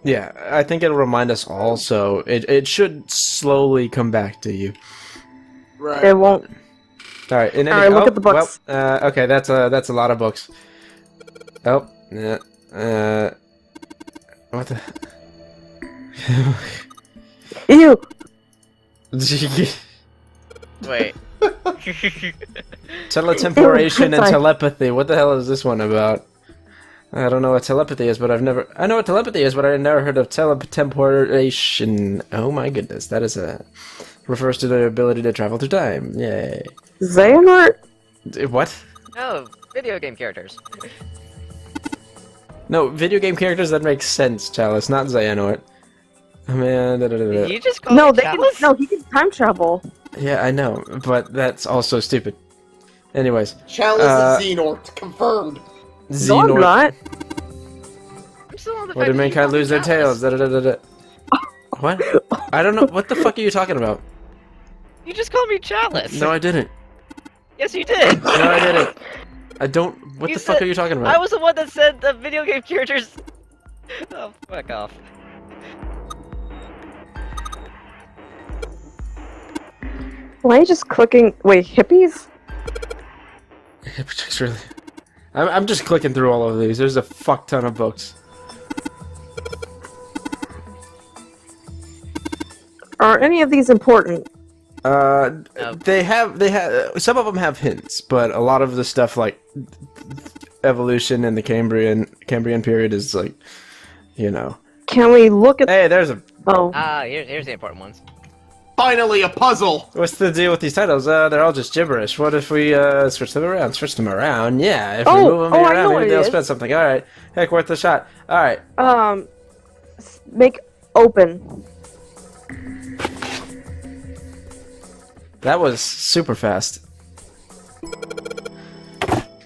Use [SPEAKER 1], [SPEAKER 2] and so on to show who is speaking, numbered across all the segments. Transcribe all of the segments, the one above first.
[SPEAKER 1] Yeah, I think it'll remind us all, so it should slowly come back to you.
[SPEAKER 2] Right.
[SPEAKER 3] It won't.
[SPEAKER 1] All right,
[SPEAKER 3] Look at the books.
[SPEAKER 1] Well, okay, that's a lot of books. Oh, yeah, what the?
[SPEAKER 3] Ew.
[SPEAKER 4] Wait.
[SPEAKER 1] Teletemporation and
[SPEAKER 3] Sorry.
[SPEAKER 1] telepathy. What the hell is this one about? I don't know what telepathy is, but I know what telepathy is, but I've never heard of teletemporation. Oh my goodness, that is refers to the ability to travel through time. Yay.
[SPEAKER 3] Xehanort?
[SPEAKER 1] What?
[SPEAKER 4] No, video game characters.
[SPEAKER 1] No, video game characters, that makes sense, Chalice, not Xehanort. Oh man,
[SPEAKER 4] You just call
[SPEAKER 3] No,
[SPEAKER 4] me
[SPEAKER 3] they can.
[SPEAKER 4] Chalice?
[SPEAKER 3] No, he can time travel.
[SPEAKER 1] Yeah, I know, but that's also stupid. Anyways.
[SPEAKER 2] Chalice is Xenort. Confirmed.
[SPEAKER 3] No, I'm
[SPEAKER 1] Xenort.
[SPEAKER 3] not.
[SPEAKER 4] I'm still on the
[SPEAKER 1] Why
[SPEAKER 4] fact
[SPEAKER 1] did
[SPEAKER 4] that you
[SPEAKER 1] mankind
[SPEAKER 4] call me
[SPEAKER 1] lose their
[SPEAKER 4] Chalice.
[SPEAKER 1] tails? What? I don't know. What the fuck are you talking about?
[SPEAKER 4] You just called me Chalice.
[SPEAKER 1] No, I didn't.
[SPEAKER 4] Yes, you did.
[SPEAKER 1] No, I didn't. I don't. What
[SPEAKER 4] You
[SPEAKER 1] the fuck
[SPEAKER 4] said-
[SPEAKER 1] are you talking about?
[SPEAKER 4] I was the one that said the video game characters. Oh, fuck off.
[SPEAKER 3] Why are you just clicking? Wait, hippies?
[SPEAKER 1] Hypnotics, really. I'm just clicking through all of these. There's a fuck ton of books.
[SPEAKER 3] Are any of these important?
[SPEAKER 4] No.
[SPEAKER 1] They have some of them have hints, but a lot of the stuff like evolution and the Cambrian period is like, you know.
[SPEAKER 3] Can we look at?
[SPEAKER 1] Hey, there's a.
[SPEAKER 3] Oh,
[SPEAKER 4] Here's the important ones.
[SPEAKER 2] Finally, a puzzle.
[SPEAKER 1] What's the deal with these titles? They're all just gibberish. What if we switch them around? Switch them around? Yeah, if we
[SPEAKER 3] Oh,
[SPEAKER 1] move them
[SPEAKER 3] I know
[SPEAKER 1] around,
[SPEAKER 3] what
[SPEAKER 1] maybe
[SPEAKER 3] it
[SPEAKER 1] they'll
[SPEAKER 3] is.
[SPEAKER 1] spend something. All right, heck, worth a shot. All right.
[SPEAKER 3] make open.
[SPEAKER 1] That was super fast.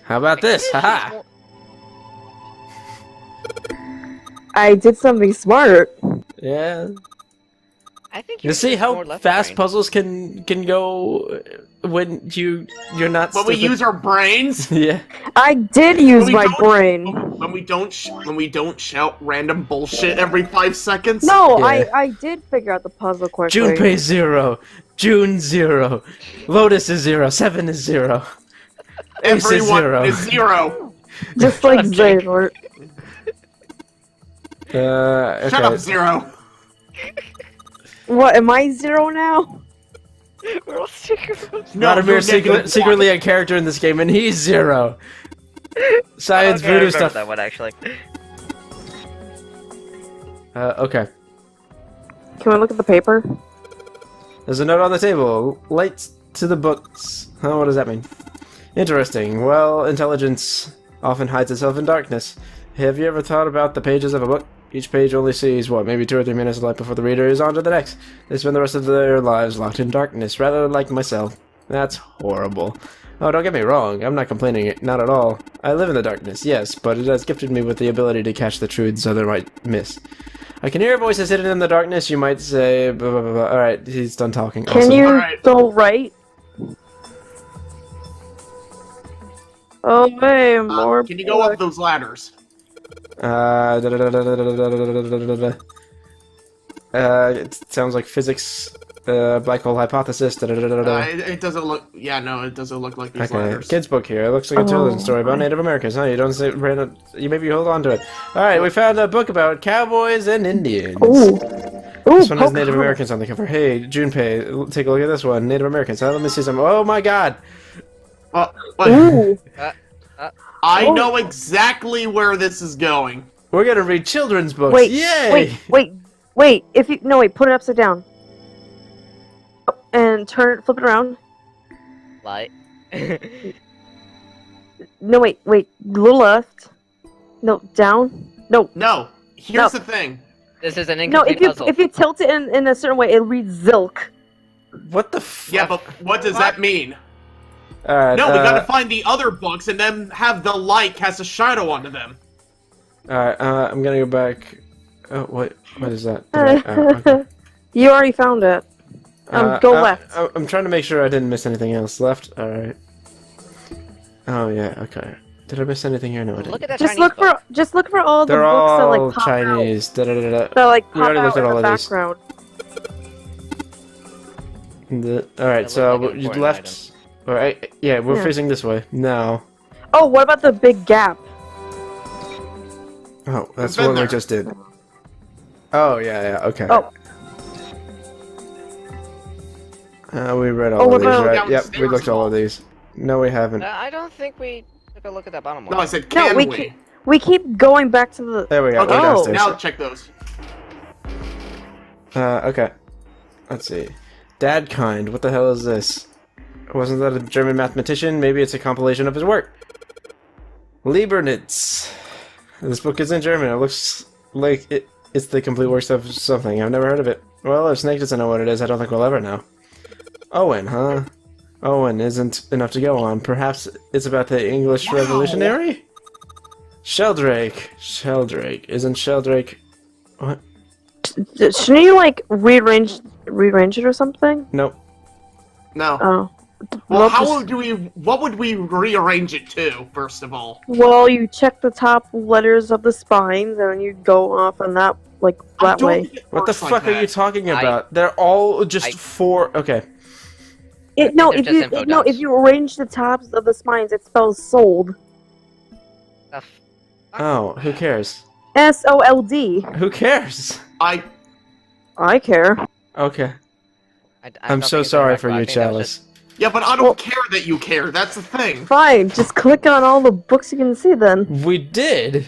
[SPEAKER 1] How about this? Haha!
[SPEAKER 3] I did something smart.
[SPEAKER 1] Yeah.
[SPEAKER 4] I think
[SPEAKER 1] You see how
[SPEAKER 4] more left
[SPEAKER 1] fast
[SPEAKER 4] brain.
[SPEAKER 1] puzzles can go when you're not.
[SPEAKER 2] When we
[SPEAKER 1] stupid?
[SPEAKER 2] use our brains.
[SPEAKER 1] Yeah.
[SPEAKER 3] I did use
[SPEAKER 2] we
[SPEAKER 3] my
[SPEAKER 2] don't-
[SPEAKER 3] brain.
[SPEAKER 2] When we don't shout random bullshit every 5 seconds.
[SPEAKER 3] No,
[SPEAKER 1] Yeah.
[SPEAKER 3] I did figure out the puzzle quickly.
[SPEAKER 1] Junpei 0, June 0, Lotus is 0, 7 is 0. Ace is
[SPEAKER 2] Everyone
[SPEAKER 1] 0.
[SPEAKER 2] is 0.
[SPEAKER 3] Just like
[SPEAKER 4] Shut up, Jake.
[SPEAKER 3] Xehanort.
[SPEAKER 1] Okay.
[SPEAKER 2] Shut up, 0.
[SPEAKER 3] What, am I 0 now?
[SPEAKER 4] We're all stickers.
[SPEAKER 1] Vladimir
[SPEAKER 2] you're negative
[SPEAKER 1] secretly a character in this game, and he's 0. Science
[SPEAKER 4] Okay, I
[SPEAKER 1] voodoo
[SPEAKER 4] remember
[SPEAKER 1] stuff.
[SPEAKER 4] that one actually.
[SPEAKER 1] Okay.
[SPEAKER 3] Can we look at the paper?
[SPEAKER 1] There's a note on the table. Lights to the books. Huh, what does that mean? Interesting. Well, intelligence often hides itself in darkness. Have you ever thought about the pages of a book? Each page only sees, what, maybe 2 or 3 minutes of light before the reader is on to the next. They spend the rest of their lives locked in darkness, rather like myself. That's horrible. Oh, don't get me wrong, I'm not complaining, not at all. I live in the darkness, yes, but it has gifted me with the ability to catch the truths others might miss. I can hear voices hidden in the darkness, you might say, blah, blah, blah, blah. Alright, he's done talking.
[SPEAKER 3] Can
[SPEAKER 1] Awesome.
[SPEAKER 3] you
[SPEAKER 2] Alright.
[SPEAKER 3] go right? Oh, hey, more.
[SPEAKER 2] Can you go up those ladders?
[SPEAKER 1] It sounds like physics, black hole hypothesis.
[SPEAKER 2] It doesn't look. Yeah, no, it doesn't look like these
[SPEAKER 1] Okay,
[SPEAKER 2] ladders.
[SPEAKER 1] kids book here. It looks like a children's story about Native Americans. Huh? You don't say random. You maybe hold on to it. All right, we found a book about cowboys and Indians.
[SPEAKER 3] Ooh. Ooh,
[SPEAKER 1] This one has Native
[SPEAKER 3] Pocahontas.
[SPEAKER 1] Americans on the cover. Hey, Junpei, take a look at this one. Native Americans. Let me see some. Oh my God!
[SPEAKER 3] Ooh.
[SPEAKER 2] I
[SPEAKER 3] Oh.
[SPEAKER 2] know exactly where this is going.
[SPEAKER 1] We're gonna read children's books.
[SPEAKER 3] Wait,
[SPEAKER 1] Yay!
[SPEAKER 3] wait. If you put it upside down. Oh, and flip it around.
[SPEAKER 4] Light.
[SPEAKER 3] No, wait, a little left. No, down. No,
[SPEAKER 2] No, here's the thing.
[SPEAKER 4] This is an
[SPEAKER 3] no.
[SPEAKER 4] incomplete puzzle.
[SPEAKER 3] If you tilt it in a certain way, it reads Zilk.
[SPEAKER 1] What the fuck?
[SPEAKER 2] Yeah, but what does that mean?
[SPEAKER 1] All right.
[SPEAKER 2] No, we gotta find the other books and then have the light cast a shadow onto them.
[SPEAKER 1] Alright, I'm gonna go back. Oh, what is that? Okay.
[SPEAKER 3] You already found it. Go left.
[SPEAKER 1] I'm trying to make sure I didn't miss anything else. Left? Alright. Oh, yeah, okay. Did I miss anything here? No, I didn't.
[SPEAKER 4] Look at that
[SPEAKER 3] Just
[SPEAKER 4] Chinese book.
[SPEAKER 3] just look for all the
[SPEAKER 1] They're
[SPEAKER 3] books that
[SPEAKER 1] all
[SPEAKER 3] like pop
[SPEAKER 1] Chinese. Da, da, da, da.
[SPEAKER 3] out. That like
[SPEAKER 1] We
[SPEAKER 3] pop
[SPEAKER 1] already
[SPEAKER 3] out
[SPEAKER 1] looked at
[SPEAKER 3] in
[SPEAKER 1] all
[SPEAKER 3] the
[SPEAKER 1] of these.
[SPEAKER 3] background.
[SPEAKER 1] Alright,
[SPEAKER 4] That
[SPEAKER 1] so
[SPEAKER 4] looks like an
[SPEAKER 1] you
[SPEAKER 4] important
[SPEAKER 1] left. Alright, yeah, we're
[SPEAKER 3] Yeah.
[SPEAKER 1] facing this way. Now.
[SPEAKER 3] Oh, what about the big gap?
[SPEAKER 1] Oh, that's
[SPEAKER 2] been
[SPEAKER 1] what we
[SPEAKER 2] there.
[SPEAKER 1] just did. Oh, yeah, okay.
[SPEAKER 3] Oh.
[SPEAKER 1] We read
[SPEAKER 3] Oh,
[SPEAKER 1] all
[SPEAKER 3] what
[SPEAKER 1] of these,
[SPEAKER 3] about-
[SPEAKER 1] right? Yep, we
[SPEAKER 2] Downstairs
[SPEAKER 1] looked at all of
[SPEAKER 2] wall.
[SPEAKER 1] these. No, we haven't.
[SPEAKER 4] I don't think we took a look at that bottom one.
[SPEAKER 2] No, I said
[SPEAKER 3] No,
[SPEAKER 2] can we?
[SPEAKER 3] we keep going back to the.
[SPEAKER 1] There we go,
[SPEAKER 2] Okay,
[SPEAKER 1] we're
[SPEAKER 3] Oh.
[SPEAKER 1] downstairs.
[SPEAKER 2] now check those.
[SPEAKER 1] Okay. Let's see. Dadkind, what the hell is this? Wasn't that a German mathematician? Maybe it's a compilation of his work. Liebernitz. This book is in German. It looks like it's the complete works of something. I've never heard of it. Well, if Snake doesn't know what it is, I don't think we'll ever know. Owen, huh? Owen isn't enough to go on. Perhaps it's about the English Revolutionary? Sheldrake. Sheldrake. Isn't Sheldrake... What?
[SPEAKER 3] Shouldn't you like rearrange it or something?
[SPEAKER 1] Nope.
[SPEAKER 2] No.
[SPEAKER 3] Oh.
[SPEAKER 2] Well, how
[SPEAKER 3] just-
[SPEAKER 2] would we? What would we rearrange it to? First of all,
[SPEAKER 3] Well, you check the top letters of the spines, and you go off on that
[SPEAKER 2] I
[SPEAKER 3] that
[SPEAKER 2] don't
[SPEAKER 3] way.
[SPEAKER 2] think it
[SPEAKER 1] What the
[SPEAKER 2] works like
[SPEAKER 1] fuck are you
[SPEAKER 2] that.
[SPEAKER 1] talking about? They're all just four... Okay.
[SPEAKER 3] No,
[SPEAKER 4] they're
[SPEAKER 3] if
[SPEAKER 4] just
[SPEAKER 3] you
[SPEAKER 4] info
[SPEAKER 3] no,
[SPEAKER 4] dumps.
[SPEAKER 3] if you arrange the tops of the spines, it spells sold.
[SPEAKER 4] The f-
[SPEAKER 1] Oh, who cares?
[SPEAKER 3] SOLD.
[SPEAKER 1] Who cares?
[SPEAKER 2] I
[SPEAKER 3] I care.
[SPEAKER 1] Okay.
[SPEAKER 4] I
[SPEAKER 1] I'm
[SPEAKER 4] don't
[SPEAKER 1] so
[SPEAKER 4] think it's
[SPEAKER 1] sorry
[SPEAKER 4] incorrect,
[SPEAKER 1] for
[SPEAKER 4] but I
[SPEAKER 1] you,
[SPEAKER 4] think that was
[SPEAKER 1] Chalice.
[SPEAKER 2] yeah, but I don't
[SPEAKER 3] Well-
[SPEAKER 2] care that you care. That's the thing.
[SPEAKER 3] Fine, just click on all the books you can see then.
[SPEAKER 1] We did!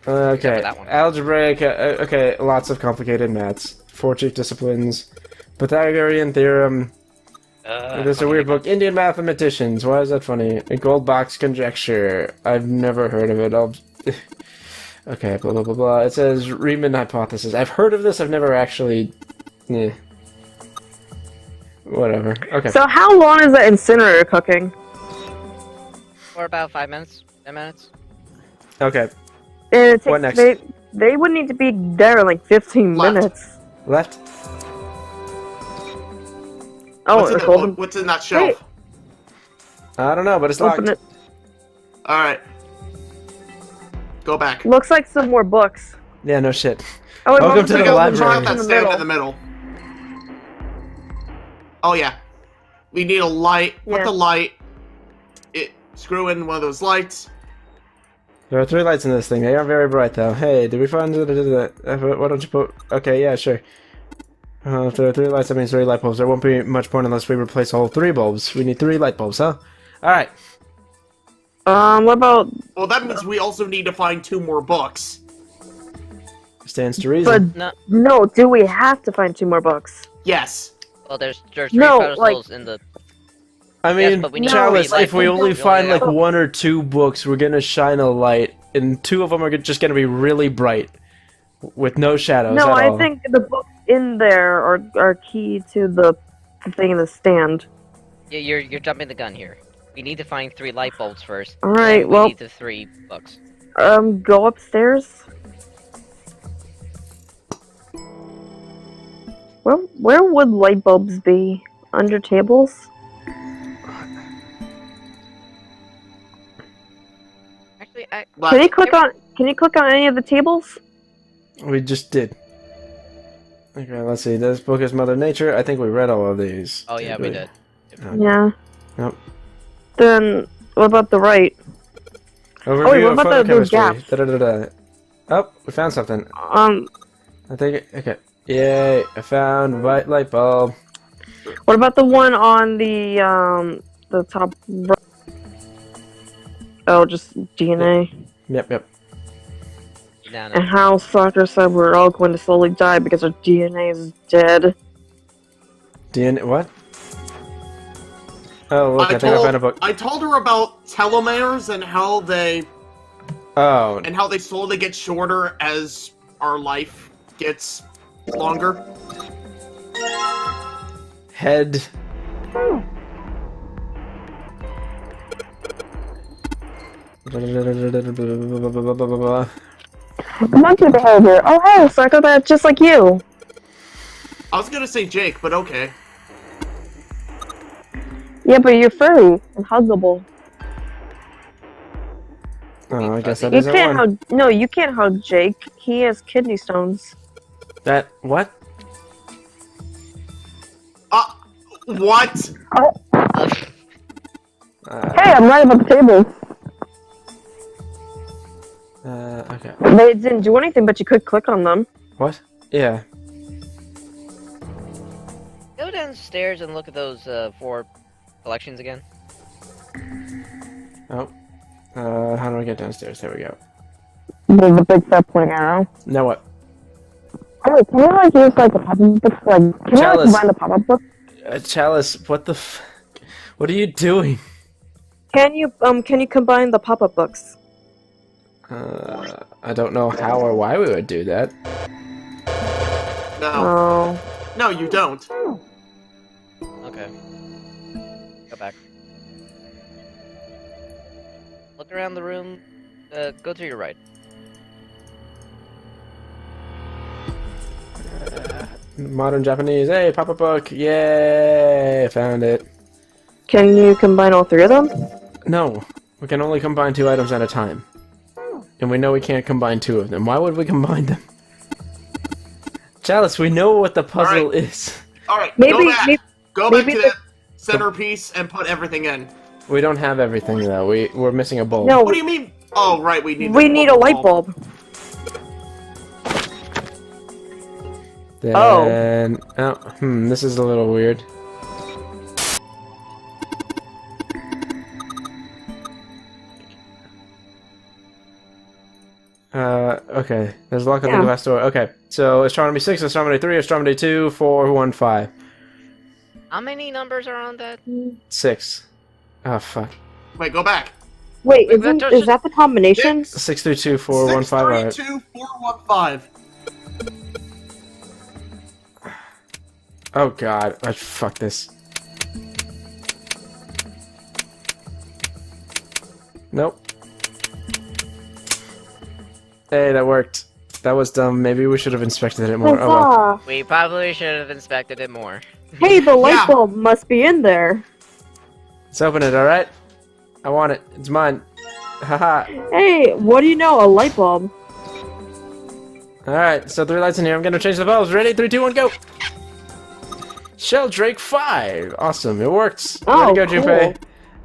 [SPEAKER 1] Okay.
[SPEAKER 4] that one.
[SPEAKER 1] Algebraic, okay, lots of complicated maths. Four chief disciplines. Pythagorean theorem. There's a weird book. Indian mathematicians. Why is that funny? A gold box conjecture. I've never heard of it. Okay, blah blah blah blah. It says Riemann hypothesis. I've heard of this, I've never actually... Whatever. Okay.
[SPEAKER 3] So how long is that incinerator cooking?
[SPEAKER 4] For about 5 minutes, 10 minutes.
[SPEAKER 1] Okay.
[SPEAKER 3] And it takes,
[SPEAKER 1] What next?
[SPEAKER 3] They would need to be there in like 15
[SPEAKER 2] Left.
[SPEAKER 3] minutes.
[SPEAKER 1] Left.
[SPEAKER 3] Oh,
[SPEAKER 2] what's, in
[SPEAKER 3] a
[SPEAKER 2] that,
[SPEAKER 3] golden.
[SPEAKER 2] what's in that shelf?
[SPEAKER 1] I don't know, but it's locked.
[SPEAKER 3] Open it.
[SPEAKER 2] All right. Go back.
[SPEAKER 3] Looks like some more books.
[SPEAKER 1] Yeah, no shit.
[SPEAKER 3] Oh, wait,
[SPEAKER 1] Welcome
[SPEAKER 3] Mom,
[SPEAKER 1] to
[SPEAKER 3] check
[SPEAKER 1] the
[SPEAKER 3] out
[SPEAKER 1] library.
[SPEAKER 2] Try out
[SPEAKER 3] box
[SPEAKER 2] that
[SPEAKER 3] in the
[SPEAKER 2] stand
[SPEAKER 3] middle.
[SPEAKER 2] in the middle. Oh yeah. We need a light. Put
[SPEAKER 3] Yeah.
[SPEAKER 2] the light. Screw in one of those lights.
[SPEAKER 1] There are 3 lights in this thing. They aren't very bright, though. Hey, did we find that? Why don't you put... Okay, yeah, sure. If there are 3 lights, that means 3 light bulbs. There won't be much point unless we replace all 3 bulbs. We need 3 light bulbs, huh? Alright.
[SPEAKER 3] What about...
[SPEAKER 2] Well, that means we also need to find 2 more books.
[SPEAKER 1] Stands to reason.
[SPEAKER 3] But no, do we have to find 2 more books?
[SPEAKER 2] Yes.
[SPEAKER 4] Well, there's 3
[SPEAKER 3] No,
[SPEAKER 4] pedestals in the...
[SPEAKER 1] I
[SPEAKER 4] Yes,
[SPEAKER 1] mean,
[SPEAKER 4] but we need
[SPEAKER 1] Chalice,
[SPEAKER 4] 3 light
[SPEAKER 1] if we
[SPEAKER 4] bulbs.
[SPEAKER 1] only
[SPEAKER 4] We
[SPEAKER 1] find
[SPEAKER 4] only
[SPEAKER 1] like
[SPEAKER 4] have-
[SPEAKER 1] 1 or 2 books, we're gonna shine a light, and 2 of them are just gonna be really bright. With no shadows
[SPEAKER 3] No,
[SPEAKER 1] at
[SPEAKER 3] I
[SPEAKER 1] all.
[SPEAKER 3] think the books in there are key to the thing in the stand.
[SPEAKER 4] Yeah, you're jumping the gun here. We need to find 3 light bulbs first.
[SPEAKER 3] Alright,
[SPEAKER 4] then we
[SPEAKER 3] well-
[SPEAKER 4] need the 3 books.
[SPEAKER 3] Go upstairs. Where would light bulbs be? Under tables?
[SPEAKER 4] Actually,
[SPEAKER 2] Left.
[SPEAKER 3] Can you click on any of the tables?
[SPEAKER 1] We just did. Okay, let's see. This book is Mother Nature. I think we read all of these.
[SPEAKER 4] oh yeah, we did.
[SPEAKER 3] Yeah.
[SPEAKER 1] Nope.
[SPEAKER 3] Then what about the right?
[SPEAKER 1] Overview
[SPEAKER 3] wait, what
[SPEAKER 1] of
[SPEAKER 3] about those
[SPEAKER 1] photochemistry.
[SPEAKER 3] gaps?
[SPEAKER 1] Da-da-da-da. Oh, we found something.
[SPEAKER 3] Um,
[SPEAKER 1] I think okay. Yay, I found white light bulb.
[SPEAKER 3] what about the one on the top right? Oh, just DNA.
[SPEAKER 1] Yep.
[SPEAKER 4] No,
[SPEAKER 3] And how Soccer said we're all going to slowly die because our DNA is dead.
[SPEAKER 1] DNA, what? Oh, look, I think I found a book.
[SPEAKER 2] I told her about telomeres and how they
[SPEAKER 1] Oh,
[SPEAKER 2] slowly get shorter as our life gets longer.
[SPEAKER 1] head.
[SPEAKER 3] Monkey behavior. Oh, hey, Soccer, that's just like you.
[SPEAKER 2] I was gonna say Jake, but okay.
[SPEAKER 3] Yeah, but you're furry and huggable.
[SPEAKER 1] Oh, I guess that
[SPEAKER 3] You
[SPEAKER 1] is
[SPEAKER 3] can't
[SPEAKER 1] one.
[SPEAKER 3] hug. No, you can't hug Jake. He has kidney stones.
[SPEAKER 1] That what?
[SPEAKER 2] What?
[SPEAKER 3] Hey, I'm right above the table.
[SPEAKER 1] Okay.
[SPEAKER 3] They didn't do anything, but you could click on them.
[SPEAKER 1] What? Yeah.
[SPEAKER 4] Go downstairs and look at those 4 collections again.
[SPEAKER 1] Oh. How do I get downstairs? There we go.
[SPEAKER 3] There's a big fat pointing arrow.
[SPEAKER 1] Now what?
[SPEAKER 3] Oh, wait, can you like use like a pop-up book? Like, can you like
[SPEAKER 1] Chalice.
[SPEAKER 3] combine the pop-up book?
[SPEAKER 1] Chalice, what the f... What are you doing?
[SPEAKER 3] Can you combine the pop-up books?
[SPEAKER 1] I don't know how or why we would do that.
[SPEAKER 2] No.
[SPEAKER 3] Oh.
[SPEAKER 2] No, you don't.
[SPEAKER 4] Okay. Go back. Look around the room. Go to your right.
[SPEAKER 1] Modern Japanese. Hey, pop-up book. Yay! Found it.
[SPEAKER 3] Can you combine all 3 of them?
[SPEAKER 1] No. We can only combine 2 items at a time. And we know we can't combine 2 of them. Why would we combine them? Chalice, we know what the puzzle is.
[SPEAKER 2] Alright,
[SPEAKER 3] Maybe-
[SPEAKER 2] go back.
[SPEAKER 3] maybe-
[SPEAKER 2] Go back
[SPEAKER 3] maybe
[SPEAKER 2] to that centerpiece and put everything in.
[SPEAKER 1] We don't have everything, though. We're missing a bulb.
[SPEAKER 3] No,
[SPEAKER 2] What do you mean? Oh, right, we need
[SPEAKER 3] we need a light bulb.
[SPEAKER 1] Then... Oh, this is a little weird. Okay. There's a lock on the
[SPEAKER 3] Yeah.
[SPEAKER 1] glass door. Okay. So, astronomy 6, astronomy 3, astronomy 2, 4, 1, 5.
[SPEAKER 4] How many numbers are on that?
[SPEAKER 1] 6. Oh, fuck.
[SPEAKER 2] Wait, go back.
[SPEAKER 3] Wait,
[SPEAKER 4] Wait, but
[SPEAKER 3] is that the combination?
[SPEAKER 1] 6 through 2, 4, 1, 5. Alright.
[SPEAKER 2] 632-415.
[SPEAKER 1] Oh god, fuck this. Nope. Hey, that worked. That was dumb. Maybe we should have inspected it more. Oh well.
[SPEAKER 3] Huzzah.
[SPEAKER 4] We probably should have inspected it more.
[SPEAKER 3] Hey, the light
[SPEAKER 2] Yeah.
[SPEAKER 3] bulb must be in there.
[SPEAKER 1] Let's open it, alright? I want it. It's mine. Haha.
[SPEAKER 3] Hey, what do you know? A light bulb.
[SPEAKER 1] Alright, so 3 lights in here. I'm gonna change the bulbs. Ready? 3, 2, 1, go! Sheldrake 5! Awesome, it works.
[SPEAKER 3] Oh,
[SPEAKER 1] Way to go,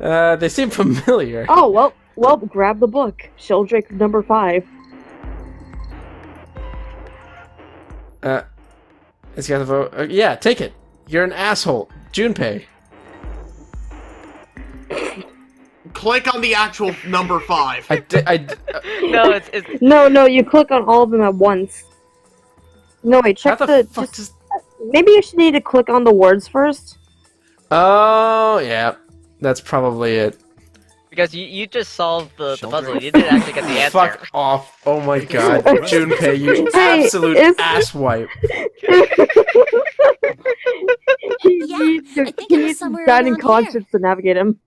[SPEAKER 1] Junpei. They seem familiar.
[SPEAKER 3] Oh, well, grab the book. Sheldrake number 5.
[SPEAKER 1] It's got the vote. Yeah, take it. You're an asshole. Junpei.
[SPEAKER 2] Click on the actual number 5.
[SPEAKER 4] No, it's
[SPEAKER 3] No, you click on all of them at once. No, wait,
[SPEAKER 1] How
[SPEAKER 3] check
[SPEAKER 1] the fuck does...
[SPEAKER 3] Maybe you should need to click on the words first.
[SPEAKER 1] Oh, yeah. That's probably it.
[SPEAKER 4] because you just solved the puzzle. You didn't actually get the answer.
[SPEAKER 1] Fuck off. Oh my god. Junpei, you
[SPEAKER 3] Hey,
[SPEAKER 1] absolute
[SPEAKER 3] it's-
[SPEAKER 1] asswipe.
[SPEAKER 3] He
[SPEAKER 5] Yeah,
[SPEAKER 3] needs
[SPEAKER 5] I think it was
[SPEAKER 3] he needs
[SPEAKER 5] somewhere
[SPEAKER 3] guiding
[SPEAKER 5] around
[SPEAKER 3] conscience to navigate him.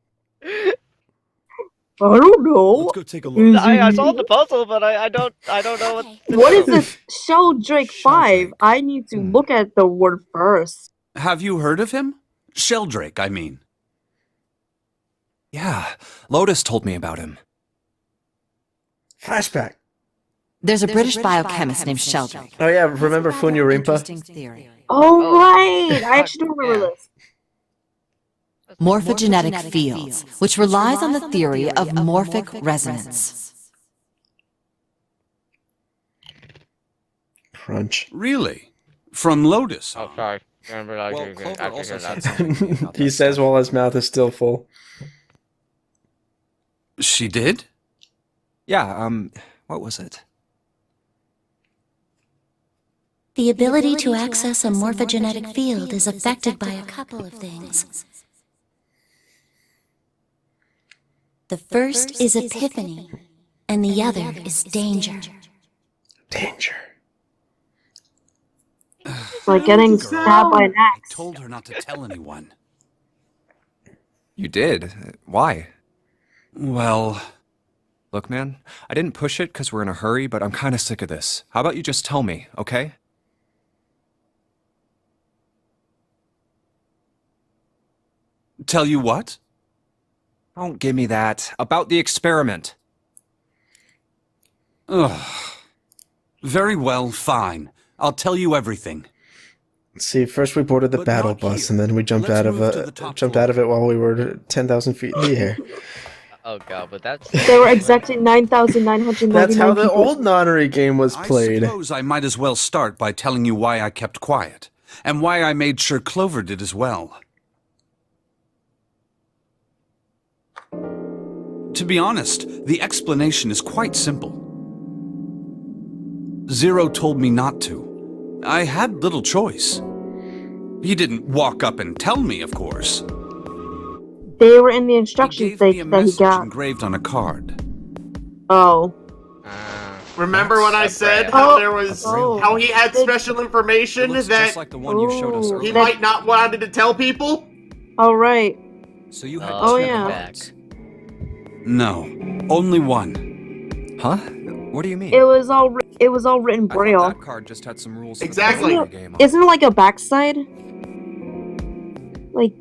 [SPEAKER 3] I don't know.
[SPEAKER 6] Let's go take a look.
[SPEAKER 4] I solved the puzzle, but I don't know what.
[SPEAKER 5] Okay.
[SPEAKER 3] What is this Sheldrake 5?
[SPEAKER 6] Sheldrake.
[SPEAKER 3] I need to look at the word first.
[SPEAKER 6] Have you heard of him? Sheldrake, I mean. Yeah, Lotus told me about him.
[SPEAKER 1] Flashback.
[SPEAKER 7] There's a British biochemist named Sheldrake.
[SPEAKER 1] Oh yeah, remember Funyarimpa?
[SPEAKER 7] Interesting theory.
[SPEAKER 3] Oh,
[SPEAKER 4] Oh,
[SPEAKER 3] right! I actually don't remember
[SPEAKER 4] yeah.
[SPEAKER 3] this.
[SPEAKER 7] Morphogenetic fields, which relies on the theory of morphic resonance.
[SPEAKER 1] Crunch.
[SPEAKER 6] Really? From Lotus?
[SPEAKER 4] Oh, sorry. Remember,
[SPEAKER 6] Well, Clover also said something about
[SPEAKER 1] He
[SPEAKER 6] that.
[SPEAKER 1] says while his mouth is still full.
[SPEAKER 6] She did? Yeah, what was it?
[SPEAKER 5] The ability to access a morphogenetic field is affected by a couple of things. The first is epiphany, and the other is danger.
[SPEAKER 1] Danger.
[SPEAKER 3] Like getting stabbed by an
[SPEAKER 6] I
[SPEAKER 3] axe.
[SPEAKER 6] told her not to tell anyone.
[SPEAKER 8] You did? Why?
[SPEAKER 6] Well,
[SPEAKER 8] Look, man, I didn't push it because we're in a hurry, but I'm kind of sick of this. How about you just tell me, okay?
[SPEAKER 6] tell you what?
[SPEAKER 8] Don't give me that. About the experiment.
[SPEAKER 9] Ugh. Very well, fine. I'll tell you everything.
[SPEAKER 1] See, first we boarded the
[SPEAKER 9] But
[SPEAKER 1] battle
[SPEAKER 9] not
[SPEAKER 1] bus,
[SPEAKER 9] here.
[SPEAKER 1] and then we jumped
[SPEAKER 9] Let's
[SPEAKER 1] out of
[SPEAKER 9] move to the top
[SPEAKER 1] out of it while we were 10,000 feet in the air.
[SPEAKER 4] Oh god, but that's...
[SPEAKER 3] There were exactly 9,999
[SPEAKER 1] That's how the
[SPEAKER 3] people.
[SPEAKER 1] old nonary game was played.
[SPEAKER 9] I suppose I might as well start by telling you why I kept quiet, and why I made sure Clover did as well. To be honest, the explanation is quite simple. Zero told me not to. I had little choice. He didn't walk up and tell me, of course.
[SPEAKER 3] They were in the
[SPEAKER 9] He
[SPEAKER 3] instructions
[SPEAKER 9] gave me a
[SPEAKER 3] that he
[SPEAKER 9] message
[SPEAKER 3] got.
[SPEAKER 9] engraved on a card.
[SPEAKER 3] Oh.
[SPEAKER 2] Remember when I
[SPEAKER 4] That's
[SPEAKER 2] said
[SPEAKER 4] right.
[SPEAKER 2] how there was
[SPEAKER 3] Oh.
[SPEAKER 2] how he had special information
[SPEAKER 8] It looks
[SPEAKER 2] that
[SPEAKER 8] just like the one you showed us
[SPEAKER 3] Ooh.
[SPEAKER 2] he
[SPEAKER 8] earlier.
[SPEAKER 2] might not wanted to tell people?
[SPEAKER 3] All right.
[SPEAKER 8] So you had
[SPEAKER 3] Oh,
[SPEAKER 8] two
[SPEAKER 3] yeah.
[SPEAKER 8] cards.
[SPEAKER 9] No, only one.
[SPEAKER 8] Huh? What do you mean?
[SPEAKER 3] It was all written
[SPEAKER 8] I thought
[SPEAKER 3] braille.
[SPEAKER 8] that card just had some rules. for the
[SPEAKER 2] Exactly.
[SPEAKER 8] Katamari game on
[SPEAKER 3] Isn't it like a backside? Like,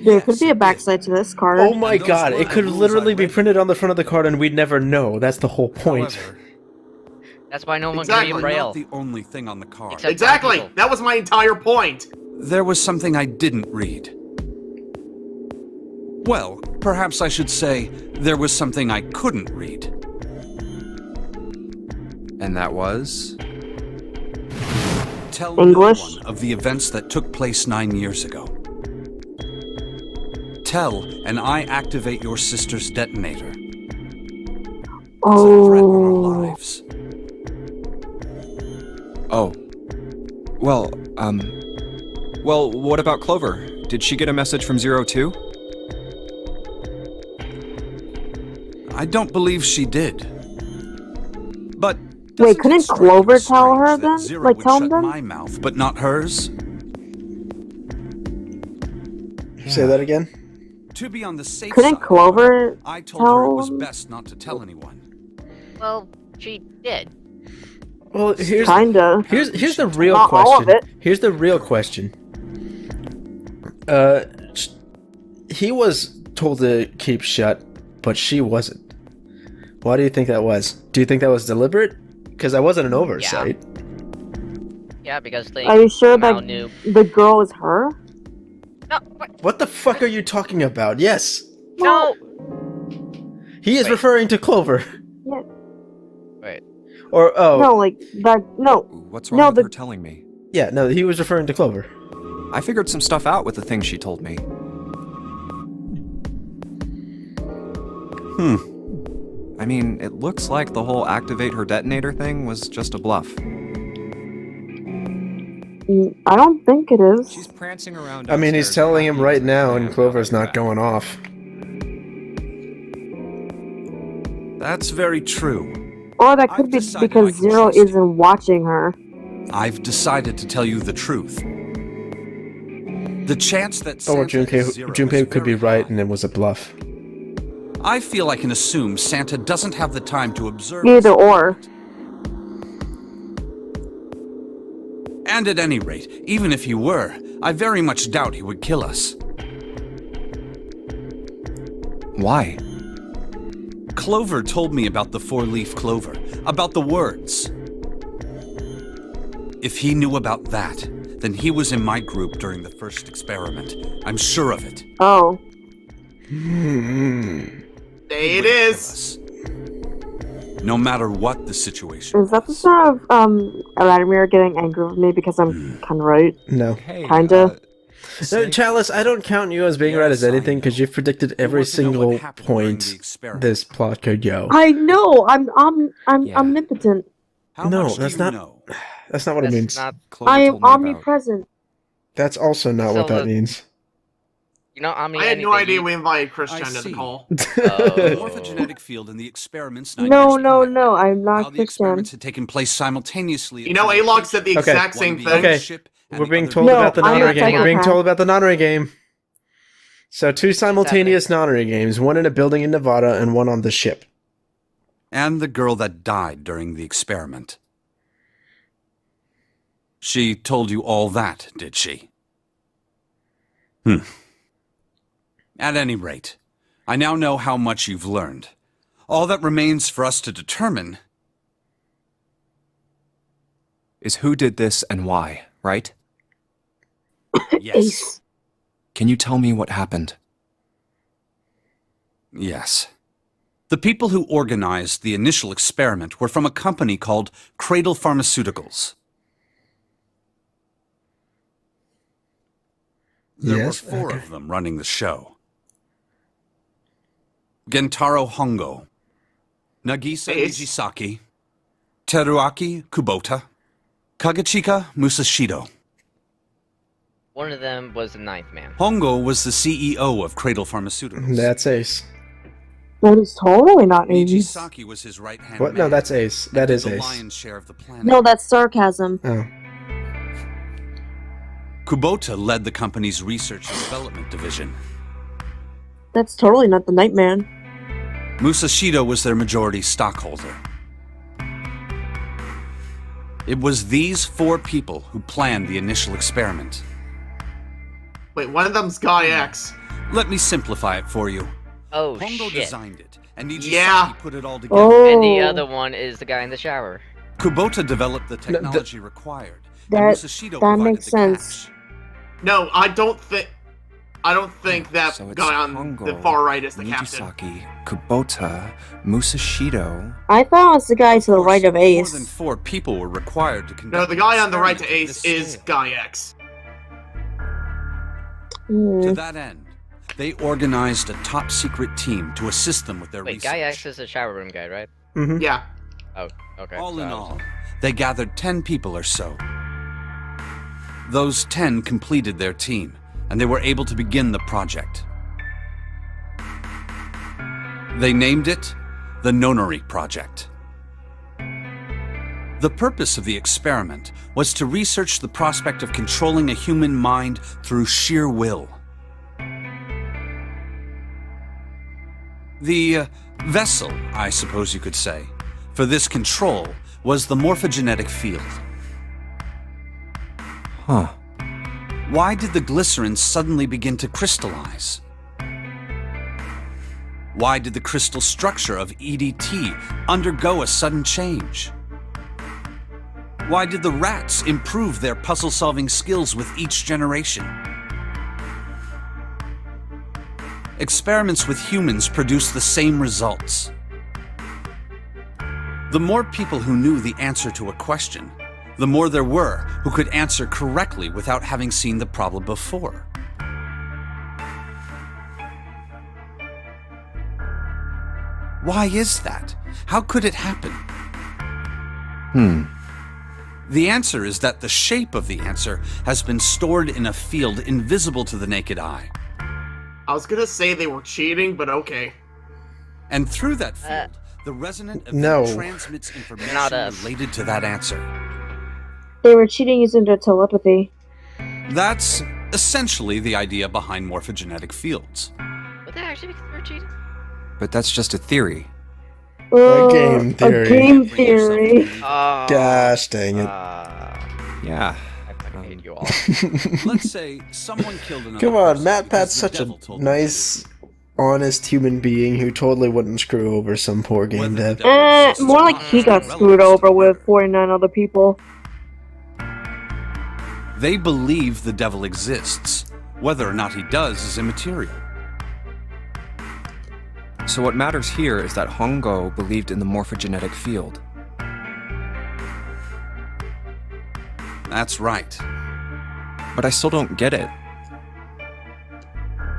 [SPEAKER 3] there could
[SPEAKER 9] Yes,
[SPEAKER 3] be a
[SPEAKER 9] it
[SPEAKER 3] backside to this card.
[SPEAKER 1] Oh my
[SPEAKER 9] And those
[SPEAKER 1] god,
[SPEAKER 9] were
[SPEAKER 1] it could
[SPEAKER 9] the rules
[SPEAKER 1] literally
[SPEAKER 9] I
[SPEAKER 1] be
[SPEAKER 9] read.
[SPEAKER 1] printed on the front of the card and we'd never know. That's the whole point.
[SPEAKER 9] However,
[SPEAKER 4] That's why no one
[SPEAKER 2] Exactly.
[SPEAKER 4] can read
[SPEAKER 9] not
[SPEAKER 4] Braille.
[SPEAKER 9] the only thing on the card.
[SPEAKER 4] Except-
[SPEAKER 2] Exactly.
[SPEAKER 4] people.
[SPEAKER 2] That was my entire point.
[SPEAKER 9] There was something I didn't read. Well, perhaps I should say there was something I couldn't read.
[SPEAKER 8] And that was?
[SPEAKER 9] Tell
[SPEAKER 3] English?
[SPEAKER 9] no one of the events that took place 9 years ago. Tell, and I activate your sister's detonator. It's a threat on our
[SPEAKER 3] Oh.
[SPEAKER 9] lives.
[SPEAKER 8] Oh. Well, Well, what about Clover? Did she get a message from Zero too?
[SPEAKER 9] I don't believe she did. But
[SPEAKER 3] Wait,
[SPEAKER 9] doesn't
[SPEAKER 3] couldn't
[SPEAKER 9] it strike
[SPEAKER 3] Clover
[SPEAKER 9] you as
[SPEAKER 3] tell her
[SPEAKER 9] strange that
[SPEAKER 3] then?
[SPEAKER 9] Zero
[SPEAKER 3] Like,
[SPEAKER 9] would
[SPEAKER 3] tell him
[SPEAKER 9] shut
[SPEAKER 3] then?
[SPEAKER 9] my mouth, but not hers?
[SPEAKER 1] Say that again?
[SPEAKER 9] To be on the safe
[SPEAKER 3] Couldn't
[SPEAKER 9] side,
[SPEAKER 3] Clover
[SPEAKER 9] I told her it was
[SPEAKER 3] tell him?
[SPEAKER 9] best not to tell anyone.
[SPEAKER 4] Well, she did.
[SPEAKER 1] Well, here's
[SPEAKER 3] Kinda.
[SPEAKER 1] here's the real
[SPEAKER 3] Not all of
[SPEAKER 1] question.
[SPEAKER 3] it.
[SPEAKER 1] Here's the real question. He was told to keep shut, but she wasn't. Why do you think that was? Do you think that was deliberate? Because that wasn't an oversight.
[SPEAKER 4] Yeah, because they
[SPEAKER 3] Are you sure
[SPEAKER 4] somehow
[SPEAKER 3] that
[SPEAKER 4] knew.
[SPEAKER 3] the girl is her?
[SPEAKER 4] No, what?
[SPEAKER 1] What the fuck are you talking about? Yes,
[SPEAKER 4] No!
[SPEAKER 1] he is
[SPEAKER 4] Wait.
[SPEAKER 1] referring to Clover.
[SPEAKER 3] Yeah.
[SPEAKER 4] Wait.
[SPEAKER 1] Or
[SPEAKER 3] No, like that. No.
[SPEAKER 8] What's wrong
[SPEAKER 3] No,
[SPEAKER 8] with
[SPEAKER 3] the-
[SPEAKER 8] her telling me?
[SPEAKER 1] yeah, no, he was referring to Clover.
[SPEAKER 8] I figured some stuff out with the things she told me. I mean, it looks like the whole activate her detonator thing was just a bluff.
[SPEAKER 3] I don't think it is.
[SPEAKER 8] She's prancing around.
[SPEAKER 1] I mean, he's
[SPEAKER 8] downstairs
[SPEAKER 1] telling him
[SPEAKER 8] happy
[SPEAKER 1] right
[SPEAKER 8] as a
[SPEAKER 1] now,
[SPEAKER 8] clam
[SPEAKER 1] and Clover's
[SPEAKER 8] about
[SPEAKER 1] not
[SPEAKER 8] that.
[SPEAKER 1] going off.
[SPEAKER 9] That's very true.
[SPEAKER 3] Or that could
[SPEAKER 9] I've
[SPEAKER 3] be
[SPEAKER 9] decided I
[SPEAKER 3] because
[SPEAKER 9] can
[SPEAKER 3] Zero
[SPEAKER 9] trust you.
[SPEAKER 3] isn't watching her.
[SPEAKER 9] I've decided to tell you the truth. The chance that
[SPEAKER 1] Or
[SPEAKER 9] Santa is Zero
[SPEAKER 1] Junpei
[SPEAKER 9] is
[SPEAKER 1] could be
[SPEAKER 9] very
[SPEAKER 1] right,
[SPEAKER 9] high.
[SPEAKER 1] and it was a bluff.
[SPEAKER 9] I feel I can assume Santa doesn't have the time to observe.
[SPEAKER 3] Either
[SPEAKER 9] us.
[SPEAKER 3] or.
[SPEAKER 9] And at any rate, even if he were, I very much doubt he would kill us.
[SPEAKER 8] Why?
[SPEAKER 9] Clover told me about the four-leaf clover, about the words. If he knew about that, then he was in my group during the first experiment. I'm sure of it.
[SPEAKER 3] Oh.
[SPEAKER 2] There it is.
[SPEAKER 9] No matter what the situation.
[SPEAKER 3] Is that the sound of Vladimir getting angry with me because I'm kinda right?
[SPEAKER 1] No.
[SPEAKER 8] Hey,
[SPEAKER 3] Kinda.
[SPEAKER 1] No, Chalice, I don't count you as being right as anything because you've predicted every
[SPEAKER 9] want to know what
[SPEAKER 1] single
[SPEAKER 9] happened during
[SPEAKER 1] point
[SPEAKER 9] the experiment.
[SPEAKER 1] this plot could go.
[SPEAKER 3] I know. I'm
[SPEAKER 8] Yeah.
[SPEAKER 3] omnipotent.
[SPEAKER 9] How
[SPEAKER 1] No,
[SPEAKER 9] much do
[SPEAKER 1] that's
[SPEAKER 9] you
[SPEAKER 1] not-
[SPEAKER 9] know?
[SPEAKER 1] That's not what it
[SPEAKER 4] That's
[SPEAKER 1] means.
[SPEAKER 4] not...
[SPEAKER 8] Clover
[SPEAKER 3] I am
[SPEAKER 8] told me about-
[SPEAKER 3] omnipresent.
[SPEAKER 1] That's also not what
[SPEAKER 4] So
[SPEAKER 1] that
[SPEAKER 4] the-
[SPEAKER 1] means.
[SPEAKER 4] You know, I mean,
[SPEAKER 2] I had no
[SPEAKER 4] anything
[SPEAKER 2] idea
[SPEAKER 4] you-
[SPEAKER 2] we invited
[SPEAKER 9] I
[SPEAKER 2] Christian to the
[SPEAKER 9] see.
[SPEAKER 2] call.
[SPEAKER 9] The
[SPEAKER 4] Oh.
[SPEAKER 9] morphogenetic field in the experiments 9
[SPEAKER 3] No,
[SPEAKER 9] years
[SPEAKER 3] no,
[SPEAKER 9] prior,
[SPEAKER 3] no. I'm
[SPEAKER 9] how
[SPEAKER 3] not
[SPEAKER 9] the
[SPEAKER 3] Christian.
[SPEAKER 9] experiments had taken place simultaneously.
[SPEAKER 2] You know, Alok said the
[SPEAKER 1] Okay.
[SPEAKER 2] exact same
[SPEAKER 9] One
[SPEAKER 2] thing.
[SPEAKER 1] Okay.
[SPEAKER 9] ship and
[SPEAKER 1] We're
[SPEAKER 9] the
[SPEAKER 1] being
[SPEAKER 9] other
[SPEAKER 1] told
[SPEAKER 3] No,
[SPEAKER 1] about the
[SPEAKER 3] I'm a
[SPEAKER 1] nonary game. We're being
[SPEAKER 3] psychopath.
[SPEAKER 1] told about the nonary game. So 2 simultaneous nonary games, one in a building in Nevada and one on the ship.
[SPEAKER 9] and the girl that died during the experiment. She told you all that, did she? At any rate, I now know how much you've learned. All that remains for us to determine
[SPEAKER 8] is who did this and why, right?
[SPEAKER 9] Yes.
[SPEAKER 3] Ace.
[SPEAKER 8] Can you tell me what happened?
[SPEAKER 9] Yes. The people who organized the initial experiment were from a company called Cradle Pharmaceuticals. There were 4 of them running the show. Gentaro Hongo, Nagisa
[SPEAKER 2] Ace.
[SPEAKER 9] Nijisaki, Teruaki Kubota, Kagechika Musashido.
[SPEAKER 4] One of them was the 9th man.
[SPEAKER 9] Hongo was the CEO of Cradle Pharmaceuticals.
[SPEAKER 1] That's Ace.
[SPEAKER 3] That is totally not Ace.
[SPEAKER 9] Nijisaki was his right-hand
[SPEAKER 1] What?
[SPEAKER 9] man.
[SPEAKER 1] No, that's Ace. That is
[SPEAKER 9] the
[SPEAKER 1] Ace.
[SPEAKER 9] lion's share of the planet.
[SPEAKER 3] No, that's sarcasm.
[SPEAKER 1] Oh.
[SPEAKER 9] Kubota led the company's research and development division.
[SPEAKER 3] That's totally not the Nightman.
[SPEAKER 9] Musashido was their majority stockholder. It was these 4 people who planned the initial experiment.
[SPEAKER 2] Wait, one of them's Guy X.
[SPEAKER 9] Let me simplify it for you.
[SPEAKER 4] Oh,
[SPEAKER 9] Hongo
[SPEAKER 4] shit.
[SPEAKER 9] designed it, and Nijisaki
[SPEAKER 2] Yeah.
[SPEAKER 9] put it all together.
[SPEAKER 3] Oh.
[SPEAKER 4] And the other one is the guy in the shower.
[SPEAKER 9] Kubota developed the technology required, and
[SPEAKER 3] That-
[SPEAKER 9] Musashido
[SPEAKER 3] that
[SPEAKER 9] provided
[SPEAKER 3] makes
[SPEAKER 9] the
[SPEAKER 3] sense.
[SPEAKER 9] cash.
[SPEAKER 2] No, I don't think that
[SPEAKER 8] So it's
[SPEAKER 2] guy on
[SPEAKER 8] Hongo,
[SPEAKER 2] the far right is the captain.
[SPEAKER 8] Nijisaki, Kubota, Musashido.
[SPEAKER 3] I thought it was the guy to the right of
[SPEAKER 9] More
[SPEAKER 3] Ace.
[SPEAKER 9] than 4 people were required to conduct
[SPEAKER 2] No, the guy on the right to
[SPEAKER 9] experiment
[SPEAKER 2] Ace
[SPEAKER 9] at this
[SPEAKER 2] is
[SPEAKER 9] scale.
[SPEAKER 2] Guy X.
[SPEAKER 9] To that end, they organized a top-secret team to assist them with their
[SPEAKER 4] Wait,
[SPEAKER 9] research.
[SPEAKER 4] Guy X is the shower room guy, right?
[SPEAKER 1] Mm-hmm.
[SPEAKER 2] Yeah.
[SPEAKER 4] Oh, okay.
[SPEAKER 9] All
[SPEAKER 4] so
[SPEAKER 9] in
[SPEAKER 4] I was-
[SPEAKER 9] all, they gathered 10 people or so. Those 10 completed their team, and they were able to begin the project. They named it the Nonori Project. The purpose of the experiment was to research the prospect of controlling a human mind through sheer will. The vessel, I suppose you could say, for this control was the morphogenetic field.
[SPEAKER 8] Huh.
[SPEAKER 9] Why did the glycerin suddenly begin to crystallize? Why did the crystal structure of EDT undergo a sudden change? Why did the rats improve their puzzle-solving skills with each generation? Experiments with humans produced the same results. The more people who knew the answer to a question, the more there were who could answer correctly without having seen the problem before. Why is that? How could it happen? The answer is that the shape of the answer has been stored in a field invisible to the naked eye.
[SPEAKER 2] I was gonna say they were cheating, but okay.
[SPEAKER 9] And through that field, the resonant event
[SPEAKER 1] No.
[SPEAKER 9] transmits information
[SPEAKER 4] Not us.
[SPEAKER 9] related to that answer.
[SPEAKER 3] They were cheating using their telepathy.
[SPEAKER 9] That's essentially the idea behind morphogenetic fields.
[SPEAKER 4] Would that actually be considered cheating?
[SPEAKER 8] But that's just a theory.
[SPEAKER 1] game theory.
[SPEAKER 3] A game theory.
[SPEAKER 4] Oh,
[SPEAKER 1] Gosh dang it.
[SPEAKER 8] Yeah.
[SPEAKER 4] I fucking hate you all.
[SPEAKER 9] Let's say someone killed another
[SPEAKER 1] Come on,
[SPEAKER 9] person
[SPEAKER 1] Matt
[SPEAKER 9] because
[SPEAKER 1] Pat's
[SPEAKER 9] the
[SPEAKER 1] such
[SPEAKER 9] devil
[SPEAKER 1] a
[SPEAKER 9] told him
[SPEAKER 1] nice,
[SPEAKER 9] to.
[SPEAKER 1] honest human being who totally wouldn't screw over some poor game
[SPEAKER 9] Whether the
[SPEAKER 1] dev.
[SPEAKER 9] devil exists
[SPEAKER 3] More
[SPEAKER 9] or
[SPEAKER 3] like
[SPEAKER 9] not
[SPEAKER 3] he
[SPEAKER 9] is
[SPEAKER 3] got
[SPEAKER 9] irrelevant
[SPEAKER 3] screwed
[SPEAKER 9] to the
[SPEAKER 3] over with
[SPEAKER 9] murder.
[SPEAKER 3] 49 other people.
[SPEAKER 9] They believe the devil exists. Whether or not he does is immaterial.
[SPEAKER 8] So what matters here is that Hongo believed in the morphogenetic field.
[SPEAKER 9] That's right.
[SPEAKER 8] But I still don't get it.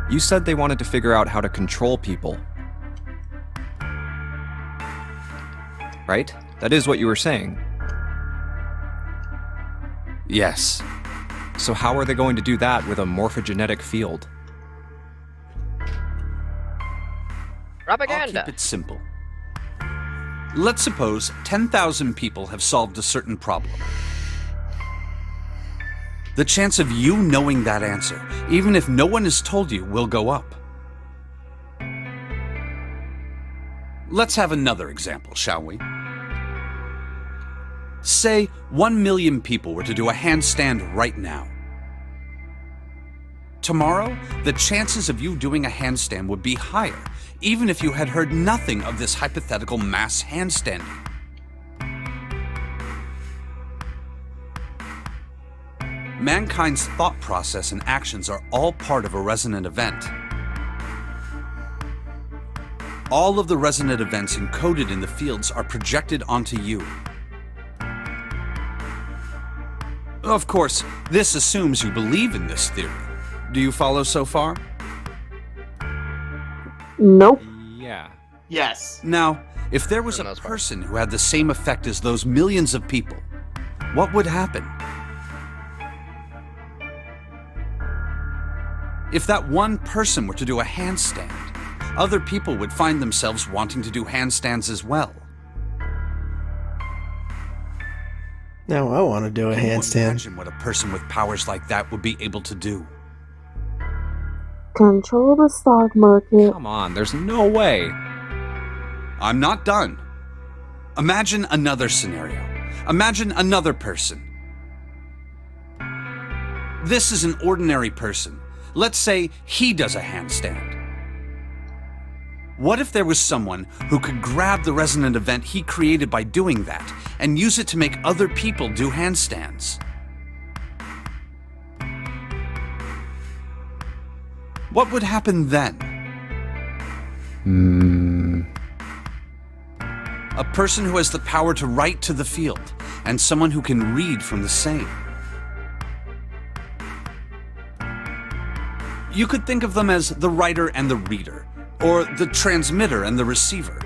[SPEAKER 8] You said they wanted to figure out how to control people. Right? That is what you were saying.
[SPEAKER 9] Yes.
[SPEAKER 8] So how are they going to do that with a morphogenetic field?
[SPEAKER 9] I'll
[SPEAKER 4] Propaganda.
[SPEAKER 9] keep it simple. Let's suppose 10,000 people have solved a certain problem. The chance of you knowing that answer, even if no one has told you, will go up. Let's have another example, shall we? Say 1 million people were to do a handstand right now. Tomorrow, the chances of you doing a handstand would be higher, even if you had heard nothing of this hypothetical mass handstanding. Mankind's thought process and actions are all part of a resonant event. All of the resonant events encoded in the fields are projected onto you. Of course, this assumes you believe in this theory. Do you follow so far?
[SPEAKER 3] Nope.
[SPEAKER 6] Yeah.
[SPEAKER 2] Yes.
[SPEAKER 9] Now, if there was
[SPEAKER 4] For the
[SPEAKER 9] a
[SPEAKER 4] most part.
[SPEAKER 9] person who had the same effect as those millions of people, what would happen? If that one person were to do a handstand, other people would find themselves wanting to do handstands as well.
[SPEAKER 1] Now I want to do a
[SPEAKER 9] Can you
[SPEAKER 1] handstand.
[SPEAKER 9] imagine what a person with powers like that would be able to do?
[SPEAKER 3] Control the stock market.
[SPEAKER 6] Come on, there's no way.
[SPEAKER 9] I'm not done. Imagine another scenario. Imagine another person. This is an ordinary person. Let's say he does a handstand. What if there was someone who could grab the resonant event he created by doing that and use it to make other people do handstands? What would happen then? A person who has the power to write to the field, and someone who can read from the same. You could think of them as the writer and the reader, or the transmitter and the receiver.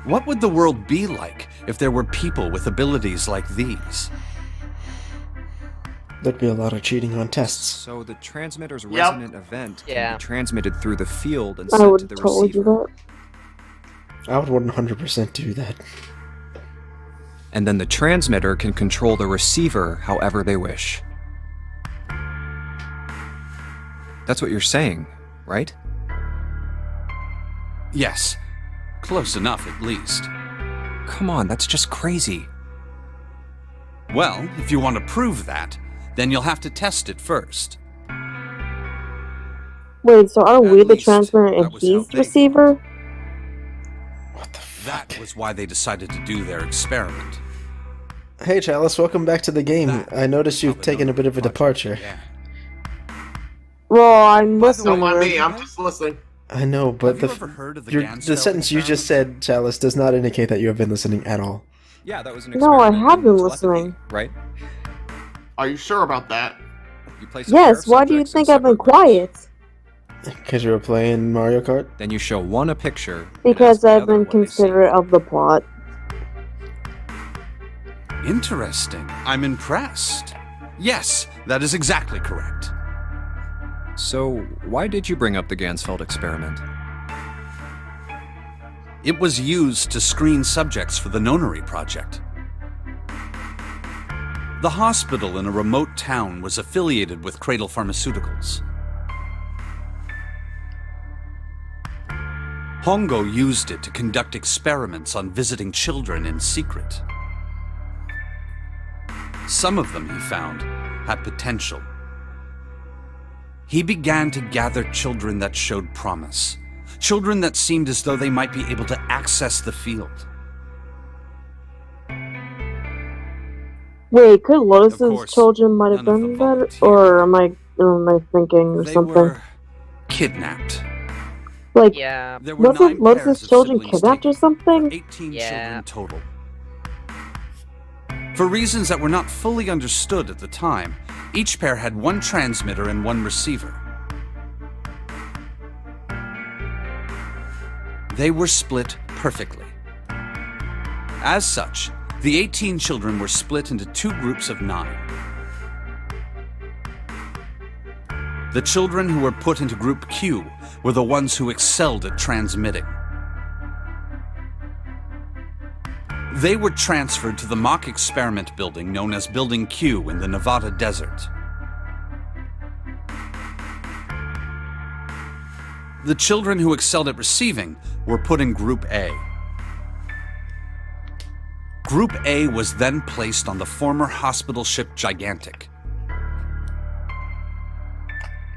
[SPEAKER 9] What would the world be like if there were people with abilities like these?
[SPEAKER 1] There'd be a lot of cheating on tests.
[SPEAKER 6] So the transmitter's
[SPEAKER 2] Yep.
[SPEAKER 6] resonant event can
[SPEAKER 4] Yeah.
[SPEAKER 6] be transmitted through the field and
[SPEAKER 3] I
[SPEAKER 6] sent to
[SPEAKER 3] would
[SPEAKER 6] the
[SPEAKER 3] totally do
[SPEAKER 6] receiver.
[SPEAKER 3] that.
[SPEAKER 1] I would 100% do that.
[SPEAKER 6] And then the transmitter can control the receiver however they wish. That's what you're saying, right?
[SPEAKER 9] Yes, close enough at least.
[SPEAKER 6] Come on, that's just crazy.
[SPEAKER 9] Well, if you want to prove that, then you'll have to test it first.
[SPEAKER 3] Wait, so are
[SPEAKER 9] At
[SPEAKER 3] we the
[SPEAKER 9] least,
[SPEAKER 3] transmitter and
[SPEAKER 9] that was how
[SPEAKER 3] he's
[SPEAKER 9] they-
[SPEAKER 3] receiver?
[SPEAKER 1] What the
[SPEAKER 9] That
[SPEAKER 1] fuck?
[SPEAKER 9] was why they decided to do their experiment.
[SPEAKER 1] Hey Chalice, welcome back to the game.
[SPEAKER 9] That
[SPEAKER 1] I noticed you've
[SPEAKER 9] How the
[SPEAKER 1] taken a bit of a
[SPEAKER 9] project
[SPEAKER 1] departure.
[SPEAKER 9] began.
[SPEAKER 3] Well, I'm
[SPEAKER 2] Don't
[SPEAKER 3] listening.
[SPEAKER 2] mind me,
[SPEAKER 3] Rick.
[SPEAKER 2] I'm just listening.
[SPEAKER 1] I know, but
[SPEAKER 9] Have you ever heard of the
[SPEAKER 1] the
[SPEAKER 9] Gansfeld
[SPEAKER 1] sentence you just
[SPEAKER 9] experiment?
[SPEAKER 1] said, Chalice, does not indicate that you have been listening at all.
[SPEAKER 6] Yeah, that was an
[SPEAKER 3] No, I
[SPEAKER 6] experiment
[SPEAKER 3] have
[SPEAKER 6] in
[SPEAKER 3] been
[SPEAKER 6] telepathy,
[SPEAKER 3] listening.
[SPEAKER 6] Right?
[SPEAKER 2] Are you sure about that?
[SPEAKER 6] You place a pair
[SPEAKER 3] Yes,
[SPEAKER 6] of
[SPEAKER 3] why do you
[SPEAKER 6] subjects in
[SPEAKER 3] think I've been
[SPEAKER 6] separate groups.
[SPEAKER 3] quiet?
[SPEAKER 1] Because you were playing Mario Kart?
[SPEAKER 6] Then you show one a picture. and
[SPEAKER 3] Because
[SPEAKER 6] ask the
[SPEAKER 3] I've
[SPEAKER 6] other
[SPEAKER 3] been
[SPEAKER 6] what they see.
[SPEAKER 3] considerate of the plot.
[SPEAKER 9] Interesting. I'm impressed. Yes, that is exactly correct.
[SPEAKER 6] So, why did you bring up the Gansfeld experiment?
[SPEAKER 9] It was used to screen subjects for the Nonary project. The hospital in a remote town was affiliated with Cradle Pharmaceuticals. Hongo used it to conduct experiments on visiting children in secret. Some of them, he found, had potential. He began to gather children that showed promise. Children that seemed as though they might be able to access the field.
[SPEAKER 3] Wait, could
[SPEAKER 9] Of
[SPEAKER 3] Lotus's
[SPEAKER 9] course,
[SPEAKER 3] children might have
[SPEAKER 9] none of
[SPEAKER 3] been
[SPEAKER 9] them
[SPEAKER 3] that?
[SPEAKER 9] volunteered.
[SPEAKER 3] Or am I thinking of
[SPEAKER 9] They
[SPEAKER 3] something?
[SPEAKER 9] were kidnapped.
[SPEAKER 3] Like,
[SPEAKER 4] Yeah.
[SPEAKER 9] There were 9
[SPEAKER 3] wasn't Lotus's
[SPEAKER 9] pairs of
[SPEAKER 3] children
[SPEAKER 9] siblings
[SPEAKER 3] kidnapped or
[SPEAKER 9] taken,
[SPEAKER 3] something?
[SPEAKER 9] 18
[SPEAKER 4] Yeah.
[SPEAKER 9] children total. For reasons that were not fully understood at the time, each pair had one transmitter and one receiver. They were split perfectly. As such, the 18 children were split into 2 groups of 9. The children who were put into Group Q were the ones who excelled at transmitting. They were transferred to the mock experiment building known as Building Q in the Nevada desert. The children who excelled at receiving were put in Group A. Group A was then placed on the former hospital ship Gigantic.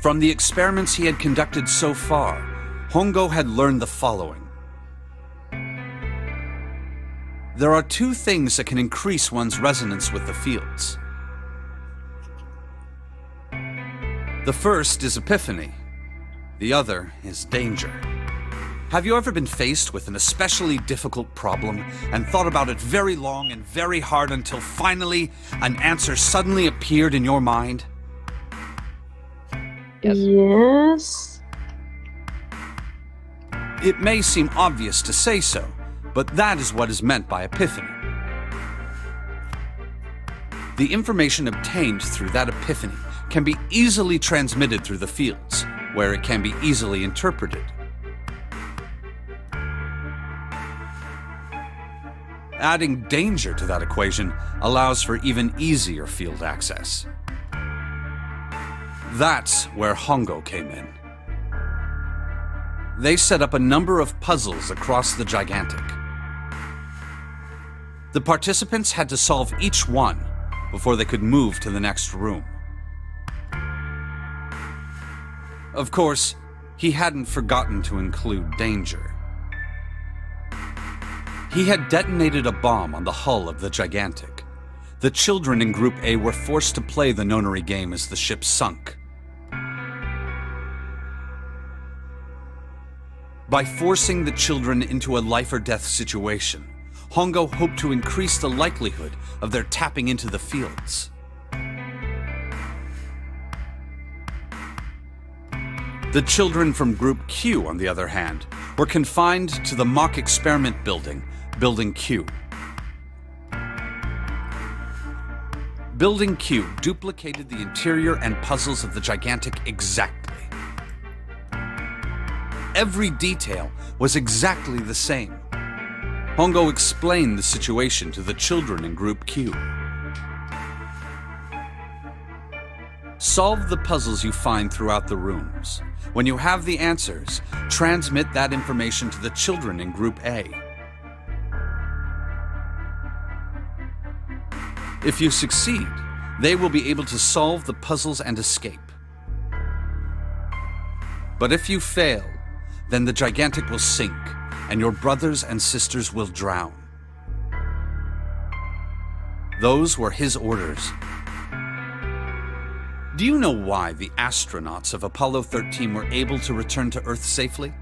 [SPEAKER 9] From the experiments he had conducted so far, Hongo had learned the following. There are two things that can increase one's resonance with the fields. The first is epiphany. The other is danger. Have you ever been faced with an especially difficult problem and thought about it very long and very hard until finally an answer suddenly appeared in your mind?
[SPEAKER 3] Yes.
[SPEAKER 9] It may seem obvious to say so, but that is what is meant by epiphany. The information obtained through that epiphany can be easily transmitted through the fields, where it can be easily interpreted. Adding danger to that equation allows for even easier field access. That's where Hongo came in. They set up a number of puzzles across the Gigantic. The participants had to solve each one before they could move to the next room. Of course, he hadn't forgotten to include danger. He had detonated a bomb on the hull of the Gigantic. The children in Group A were forced to play the nonary game as the ship sunk. By forcing the children into a life-or-death situation, Hongo hoped to increase the likelihood of their tapping into the fields. The children from Group Q, on the other hand, were confined to the mock experiment building, Building Q. Building Q duplicated the interior and puzzles of the Gigantic exactly. Every detail was exactly the same. Hongo explained the situation to the children in Group Q. Solve the puzzles you find throughout the rooms. When you have the answers, transmit that information to the children in Group A. If you succeed, they will be able to solve the puzzles and escape. But if you fail, then the Gigantic will sink, and your brothers and sisters will drown. Those were his orders. Do you know why the astronauts of Apollo 13 were able to return to Earth safely?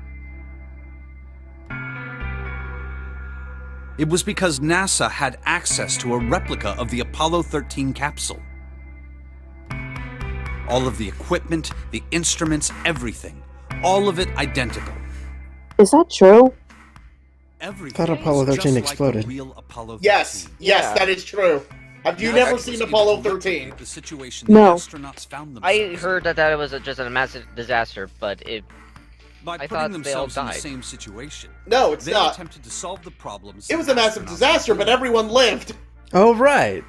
[SPEAKER 9] It was because NASA had access to a replica of the Apollo 13 capsule. All of the equipment, the instruments, everything. All of it identical.
[SPEAKER 3] Is that true?
[SPEAKER 9] Everything
[SPEAKER 1] Thought Apollo
[SPEAKER 9] was
[SPEAKER 1] 13
[SPEAKER 9] just like
[SPEAKER 1] exploded.
[SPEAKER 9] the real Apollo 13.
[SPEAKER 2] Yes, that is true. Have you never seen Apollo 13?
[SPEAKER 9] The situation
[SPEAKER 3] No.
[SPEAKER 9] the astronauts found
[SPEAKER 4] I
[SPEAKER 9] themselves
[SPEAKER 4] heard that was just a massive disaster, but it.
[SPEAKER 9] by
[SPEAKER 4] I
[SPEAKER 9] putting
[SPEAKER 4] thought they all
[SPEAKER 9] themselves in the
[SPEAKER 4] died.
[SPEAKER 9] same situation.
[SPEAKER 2] No, it's
[SPEAKER 9] They
[SPEAKER 2] not.
[SPEAKER 9] attempted to solve the problems.
[SPEAKER 2] It was
[SPEAKER 9] the
[SPEAKER 2] a massive
[SPEAKER 9] astronauts
[SPEAKER 2] disaster,
[SPEAKER 9] were
[SPEAKER 2] but
[SPEAKER 9] doing.
[SPEAKER 2] everyone lived.
[SPEAKER 1] Oh, right.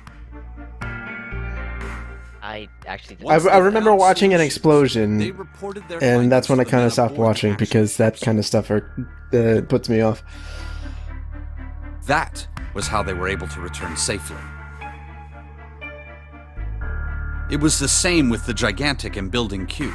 [SPEAKER 4] I actually.
[SPEAKER 1] I,
[SPEAKER 9] Once
[SPEAKER 1] I
[SPEAKER 9] they
[SPEAKER 1] remember
[SPEAKER 9] found
[SPEAKER 1] watching an
[SPEAKER 9] solutions,
[SPEAKER 1] explosion,
[SPEAKER 9] they reported their
[SPEAKER 1] and that's when I
[SPEAKER 9] findings to the
[SPEAKER 1] kind
[SPEAKER 9] men
[SPEAKER 1] of stopped
[SPEAKER 9] aboard the
[SPEAKER 1] watching because that kind of stuff puts me off.
[SPEAKER 9] That was how they were able to return safely. It was the same with the Gigantic and Building Q.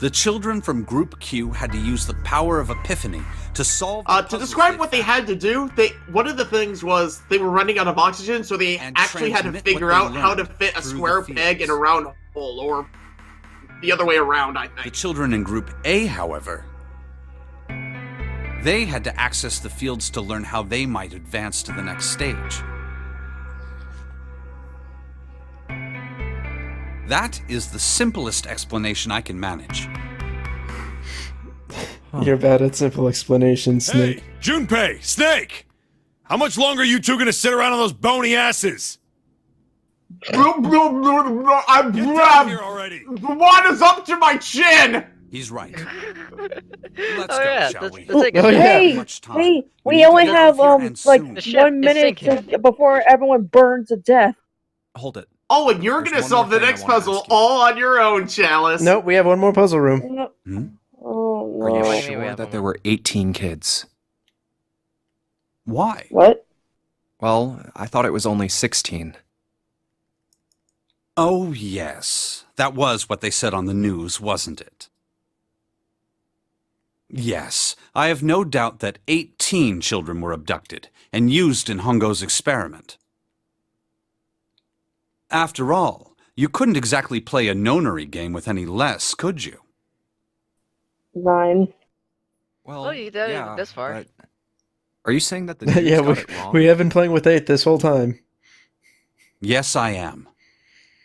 [SPEAKER 9] The children from Group Q had to use the power of epiphany to solve the
[SPEAKER 2] To
[SPEAKER 9] puzzles
[SPEAKER 2] describe what they
[SPEAKER 9] found.
[SPEAKER 2] had to do, one of the things was they were running out of oxygen, so they
[SPEAKER 9] And
[SPEAKER 2] actually had to
[SPEAKER 9] transmit
[SPEAKER 2] figure
[SPEAKER 9] what
[SPEAKER 2] out
[SPEAKER 9] they
[SPEAKER 2] how to
[SPEAKER 9] learned
[SPEAKER 2] fit a
[SPEAKER 9] through
[SPEAKER 2] square
[SPEAKER 9] the
[SPEAKER 2] peg in a
[SPEAKER 9] fields.
[SPEAKER 2] round hole, or the other way around, I
[SPEAKER 9] The
[SPEAKER 2] think.
[SPEAKER 9] children in Group A, however, they had to access the fields to learn how they might advance to the next stage. That is the simplest explanation I can manage.
[SPEAKER 1] You're bad at simple explanations, Snake.
[SPEAKER 10] Hey, Junpei, Snake! How much longer are you two gonna sit around on those bony asses?
[SPEAKER 2] I'm
[SPEAKER 10] Get down here already!
[SPEAKER 2] The water's up to my chin!
[SPEAKER 9] He's right. Let's
[SPEAKER 4] Oh
[SPEAKER 9] go,
[SPEAKER 4] yeah,
[SPEAKER 9] shall
[SPEAKER 4] let's
[SPEAKER 9] we?
[SPEAKER 4] take a
[SPEAKER 1] Oh,
[SPEAKER 4] shot.
[SPEAKER 1] yeah.
[SPEAKER 3] Hey,
[SPEAKER 9] Much time.
[SPEAKER 3] hey,
[SPEAKER 9] We
[SPEAKER 3] we
[SPEAKER 9] need to
[SPEAKER 3] only
[SPEAKER 9] get
[SPEAKER 3] have
[SPEAKER 9] out of here and
[SPEAKER 3] like
[SPEAKER 9] soon.
[SPEAKER 4] The ship
[SPEAKER 3] 1
[SPEAKER 4] is
[SPEAKER 3] minute
[SPEAKER 4] sinking.
[SPEAKER 3] before everyone burns to death.
[SPEAKER 8] Hold it.
[SPEAKER 2] Oh, and you're
[SPEAKER 8] There's
[SPEAKER 2] gonna
[SPEAKER 8] one
[SPEAKER 2] solve
[SPEAKER 8] more
[SPEAKER 2] the
[SPEAKER 8] thing I
[SPEAKER 2] next
[SPEAKER 8] wanna
[SPEAKER 2] puzzle
[SPEAKER 8] ask you.
[SPEAKER 2] all on your own, Chalice.
[SPEAKER 1] Nope, we have one more puzzle room.
[SPEAKER 9] Hmm?
[SPEAKER 3] Oh
[SPEAKER 8] Are you
[SPEAKER 3] no.
[SPEAKER 4] Wait,
[SPEAKER 8] sure
[SPEAKER 4] wait,
[SPEAKER 8] that there were 18 kids?
[SPEAKER 9] Why?
[SPEAKER 3] What?
[SPEAKER 8] Well, I thought it was only 16.
[SPEAKER 9] Oh, yes. That was what they said on the news, wasn't it? Yes, I have no doubt that 18 children were abducted and used in Hongo's experiment. After all, you couldn't exactly play a nonary game with any less, could you?
[SPEAKER 3] 9.
[SPEAKER 6] Well,
[SPEAKER 4] Oh, you did it
[SPEAKER 6] yeah,
[SPEAKER 4] this far.
[SPEAKER 6] but are you saying that the dudes
[SPEAKER 1] Yeah,
[SPEAKER 6] got it wrong?
[SPEAKER 1] we have been playing with 8 this whole time.
[SPEAKER 9] Yes, I am.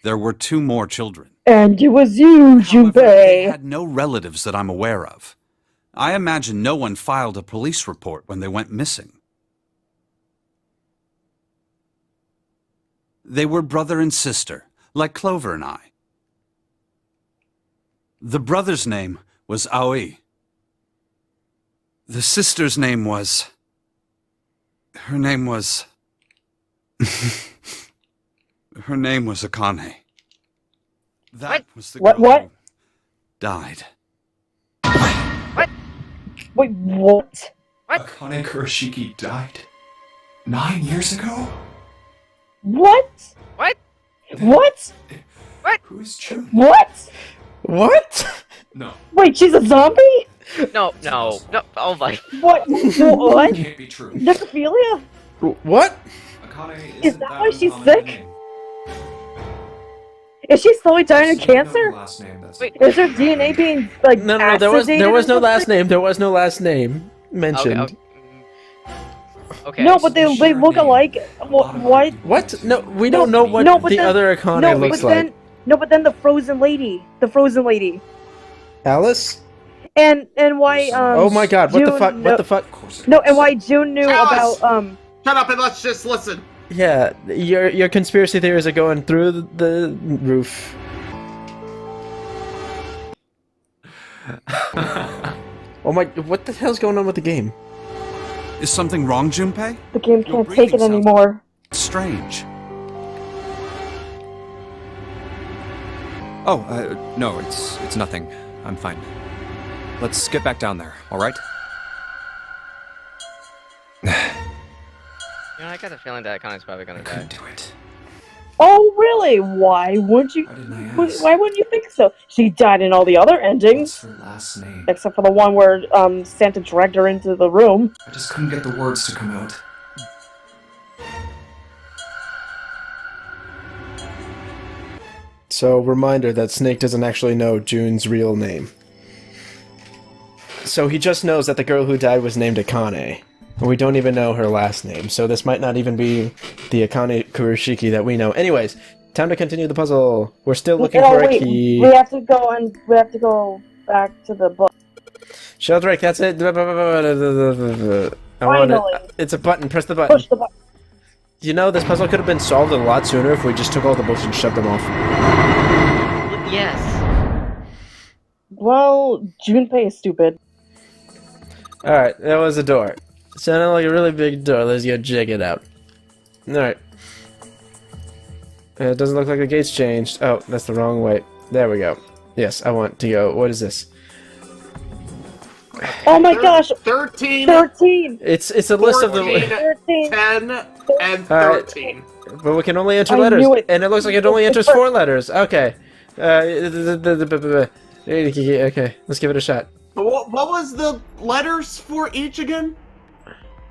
[SPEAKER 9] There were 2 more children.
[SPEAKER 3] And it was you,
[SPEAKER 9] However, they
[SPEAKER 3] Junpei.
[SPEAKER 9] had no relatives that I'm aware of. I imagine no one filed a police report when they went missing. They were brother and sister, like Clover and I. The brother's name was Aoi. The sister's name was... Her name was Akane. That was the girl
[SPEAKER 3] What?
[SPEAKER 9] who died.
[SPEAKER 3] Wait, what?
[SPEAKER 8] Akane Kurashiki died 9 years ago?
[SPEAKER 3] What?
[SPEAKER 4] What?
[SPEAKER 3] What?
[SPEAKER 8] Who is June?
[SPEAKER 3] What?
[SPEAKER 1] What?
[SPEAKER 8] No,
[SPEAKER 3] Wait, she's a zombie?
[SPEAKER 4] No. Oh my.
[SPEAKER 3] What? What?
[SPEAKER 8] can't be true.
[SPEAKER 3] Necrophilia?
[SPEAKER 1] What?
[SPEAKER 8] Akane
[SPEAKER 3] Is
[SPEAKER 8] isn't
[SPEAKER 3] that why she's
[SPEAKER 8] uncommon
[SPEAKER 3] sick?
[SPEAKER 8] name.
[SPEAKER 3] Is she slowly dying of
[SPEAKER 8] Just so you know
[SPEAKER 3] cancer?
[SPEAKER 8] the last name, that's
[SPEAKER 4] Wait.
[SPEAKER 8] it.
[SPEAKER 3] Is her DNA being, like,
[SPEAKER 1] No, there was
[SPEAKER 3] acidated
[SPEAKER 1] no
[SPEAKER 3] or
[SPEAKER 1] last
[SPEAKER 3] something?
[SPEAKER 1] name. There was no last name mentioned.
[SPEAKER 4] Okay.
[SPEAKER 3] No, but they
[SPEAKER 8] Share
[SPEAKER 3] look
[SPEAKER 8] name.
[SPEAKER 3] alike.
[SPEAKER 8] A lot of
[SPEAKER 3] What?
[SPEAKER 1] What? No, we don't know what
[SPEAKER 3] No, but
[SPEAKER 1] the
[SPEAKER 3] then-
[SPEAKER 1] other Akane
[SPEAKER 3] No,
[SPEAKER 1] looks
[SPEAKER 3] but
[SPEAKER 1] like.
[SPEAKER 3] then, no, but then the frozen lady,
[SPEAKER 1] Alice?
[SPEAKER 3] and why
[SPEAKER 1] Oh my God! What the
[SPEAKER 3] June
[SPEAKER 1] fuck?
[SPEAKER 3] kno-
[SPEAKER 1] What the fuck?
[SPEAKER 8] Of course it
[SPEAKER 3] No,
[SPEAKER 8] is.
[SPEAKER 3] and why June knew
[SPEAKER 2] Alice!
[SPEAKER 3] about
[SPEAKER 2] Shut up and let's just listen.
[SPEAKER 1] Yeah, your conspiracy theories are going through the roof. Oh my! What the hell's going on with the game?
[SPEAKER 9] Is something wrong, Junpei?
[SPEAKER 3] the game
[SPEAKER 9] Your
[SPEAKER 3] can't
[SPEAKER 9] breathing
[SPEAKER 3] take it
[SPEAKER 9] sounds
[SPEAKER 3] anymore.
[SPEAKER 9] strange.
[SPEAKER 6] Oh, no, it's nothing. I'm fine. Let's get back down there, all right?
[SPEAKER 4] I got a feeling that Akane's probably gonna
[SPEAKER 8] I
[SPEAKER 4] die.
[SPEAKER 8] couldn't do it.
[SPEAKER 3] Oh, really? Why would you?
[SPEAKER 8] Why didn't I ask?
[SPEAKER 3] Why wouldn't you think so? She died in all the other
[SPEAKER 8] What's
[SPEAKER 3] endings,
[SPEAKER 8] her last name?
[SPEAKER 3] except for the one where Santa dragged her into the room.
[SPEAKER 8] I just couldn't get the words to come out.
[SPEAKER 1] So, reminder that Snake doesn't actually know June's real name. So he just knows that the girl who died was named Akane. And we don't even know her last name, so this might not even be the Akane Kurashiki that we know. Anyways, time to continue the puzzle. We're still looking for a
[SPEAKER 3] wait,
[SPEAKER 1] key.
[SPEAKER 3] we have to go back to the book.
[SPEAKER 1] Sheldrake, that's it. I want
[SPEAKER 3] Finally.
[SPEAKER 1] it. It's a button. Press the button.
[SPEAKER 3] Push the button.
[SPEAKER 1] You know, this puzzle could have been solved a lot sooner if we just took all the books and shoved them off.
[SPEAKER 4] Yes.
[SPEAKER 3] Well, Junpei is stupid.
[SPEAKER 1] Alright, that was a door. Sounded like a really big door. Let's go check it out. Alright. It doesn't look like the gate's changed. Oh, that's the wrong way. There we go. Yes, I want to go. What is this?
[SPEAKER 3] Oh my gosh!
[SPEAKER 2] 13,
[SPEAKER 3] 13!
[SPEAKER 1] It's a list of
[SPEAKER 2] 14,
[SPEAKER 1] the...
[SPEAKER 3] 13!
[SPEAKER 2] 10, and
[SPEAKER 1] Alright.
[SPEAKER 2] 13.
[SPEAKER 1] But we can only enter
[SPEAKER 3] I
[SPEAKER 1] letters.
[SPEAKER 3] knew it.
[SPEAKER 1] And it looks like it only enters 4 letters. Okay. Okay, let's give it a shot.
[SPEAKER 2] But what was the letters for each again?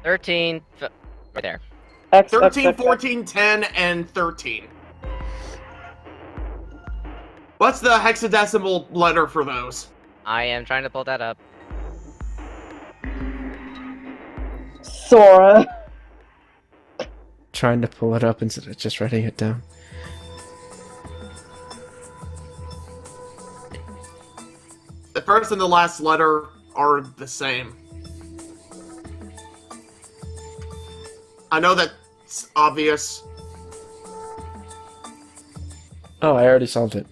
[SPEAKER 4] 13. Right there.
[SPEAKER 3] X,
[SPEAKER 2] 13,
[SPEAKER 3] X, X,
[SPEAKER 2] 14, 10, and 13. What's the hexadecimal letter for those?
[SPEAKER 4] I am trying to pull that up.
[SPEAKER 3] Sora.
[SPEAKER 1] Trying to pull it up instead of just writing it down.
[SPEAKER 2] The first and the last letter are the same. I know that's obvious.
[SPEAKER 1] Oh, I already solved it.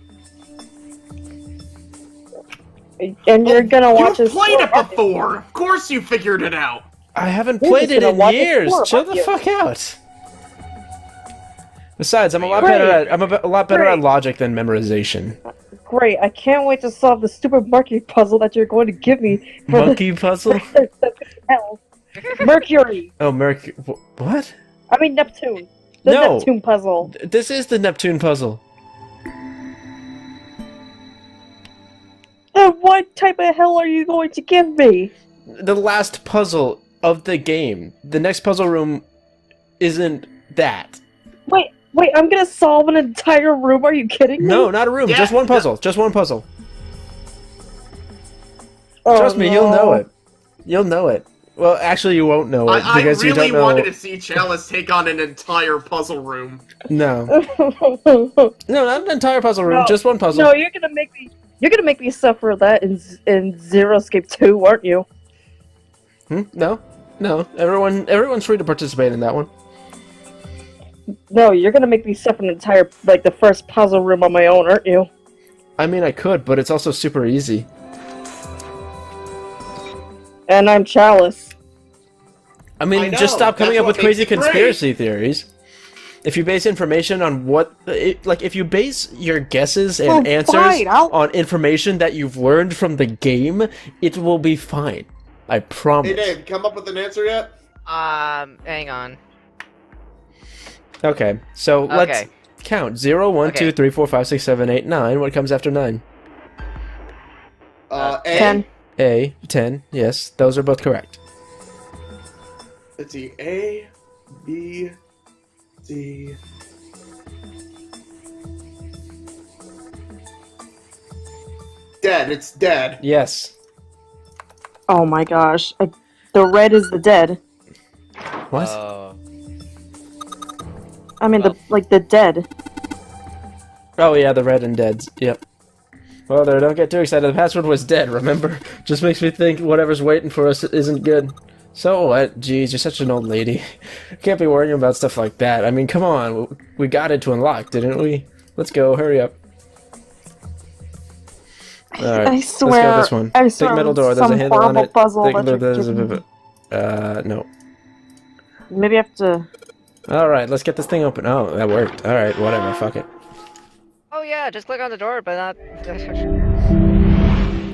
[SPEAKER 3] And you're gonna watch
[SPEAKER 2] You've
[SPEAKER 3] us.
[SPEAKER 2] played it before! Of course you figured it out!
[SPEAKER 1] I haven't
[SPEAKER 3] You're
[SPEAKER 1] played
[SPEAKER 3] just
[SPEAKER 1] it
[SPEAKER 3] gonna
[SPEAKER 1] in
[SPEAKER 3] watch it
[SPEAKER 1] years.
[SPEAKER 3] for,
[SPEAKER 1] Chill
[SPEAKER 3] fuck
[SPEAKER 1] the
[SPEAKER 3] you.
[SPEAKER 1] fuck out. Besides, I'm a lot
[SPEAKER 3] Great.
[SPEAKER 1] better at a lot better at
[SPEAKER 3] Great.
[SPEAKER 1] logic than memorization.
[SPEAKER 3] Great, I can't wait to solve the stupid Mercury puzzle that you're going to give me. For
[SPEAKER 1] Monkey puzzle?
[SPEAKER 3] Hell. Mercury!
[SPEAKER 1] Oh, Mercury. What?
[SPEAKER 3] I mean Neptune. The
[SPEAKER 1] No.
[SPEAKER 3] Neptune puzzle.
[SPEAKER 1] This is the Neptune puzzle.
[SPEAKER 3] The So what type of hell are you going to give me?
[SPEAKER 1] The last puzzle of the game. The next puzzle room isn't that.
[SPEAKER 3] Wait, I'm gonna solve an entire room? Are you kidding me?
[SPEAKER 1] No, not a room.
[SPEAKER 2] Yeah,
[SPEAKER 1] just one puzzle. Just one puzzle. Trust me, you'll know it. You'll know it. Well, actually, you won't know it
[SPEAKER 2] I
[SPEAKER 1] because you
[SPEAKER 2] really
[SPEAKER 1] don't know.
[SPEAKER 2] wanted to see Chalice take on an entire puzzle room.
[SPEAKER 1] No, no, not an entire puzzle room.
[SPEAKER 3] No.
[SPEAKER 1] Just one puzzle.
[SPEAKER 3] No, you're gonna make me suffer that in Zero Escape 2, aren't you?
[SPEAKER 1] No. Everyone's free to participate in that one.
[SPEAKER 3] No, you're gonna make me suffer an entire, like, the first puzzle room on my own, aren't you?
[SPEAKER 1] I mean, I could, but it's also super easy.
[SPEAKER 3] And I'm Chalice.
[SPEAKER 1] I mean,
[SPEAKER 2] I know,
[SPEAKER 1] just stop coming
[SPEAKER 2] that's
[SPEAKER 1] up with
[SPEAKER 2] what makes
[SPEAKER 1] crazy
[SPEAKER 2] it great.
[SPEAKER 1] conspiracy theories. If you base information on if you base your guesses and answers
[SPEAKER 3] fine,
[SPEAKER 1] on information that you've learned from the game, it will be fine. I promise.
[SPEAKER 2] Hey Dave, come up with an answer yet?
[SPEAKER 4] Hang on.
[SPEAKER 1] Okay, so let's count. 0, 1,
[SPEAKER 4] Okay.
[SPEAKER 1] 2, 3, 4, 5, 6, 7, 8, 9. What comes after 9?
[SPEAKER 2] A.
[SPEAKER 3] 10.
[SPEAKER 1] A, 10. Yes, those are both correct.
[SPEAKER 2] Let's see. A, B, C. Dead. It's dead.
[SPEAKER 1] Yes.
[SPEAKER 3] Oh my gosh. The red is the dead.
[SPEAKER 1] What?
[SPEAKER 3] I mean, the dead.
[SPEAKER 1] Oh yeah, the red and deads. Yep. Well, there, don't get too excited. The password was dead, remember? Just makes me think whatever's waiting for us isn't good. So what? Jeez, you're such an old lady. Can't be worrying about stuff like that. I mean, come on. We got it to unlock, didn't we? Let's go. Hurry up. Alright,
[SPEAKER 3] I swear.
[SPEAKER 1] let's go this one.
[SPEAKER 3] I swear.
[SPEAKER 1] Big metal door. There's a
[SPEAKER 3] some
[SPEAKER 1] handle on
[SPEAKER 3] horrible
[SPEAKER 1] it.
[SPEAKER 3] puzzle
[SPEAKER 1] Think
[SPEAKER 3] that you're
[SPEAKER 1] there's
[SPEAKER 3] giving me.
[SPEAKER 1] no.
[SPEAKER 3] Maybe I have to.
[SPEAKER 1] Alright, let's get this thing open. Oh, that worked. Alright, whatever. Fuck it.
[SPEAKER 4] Oh yeah, just click on the door, but not.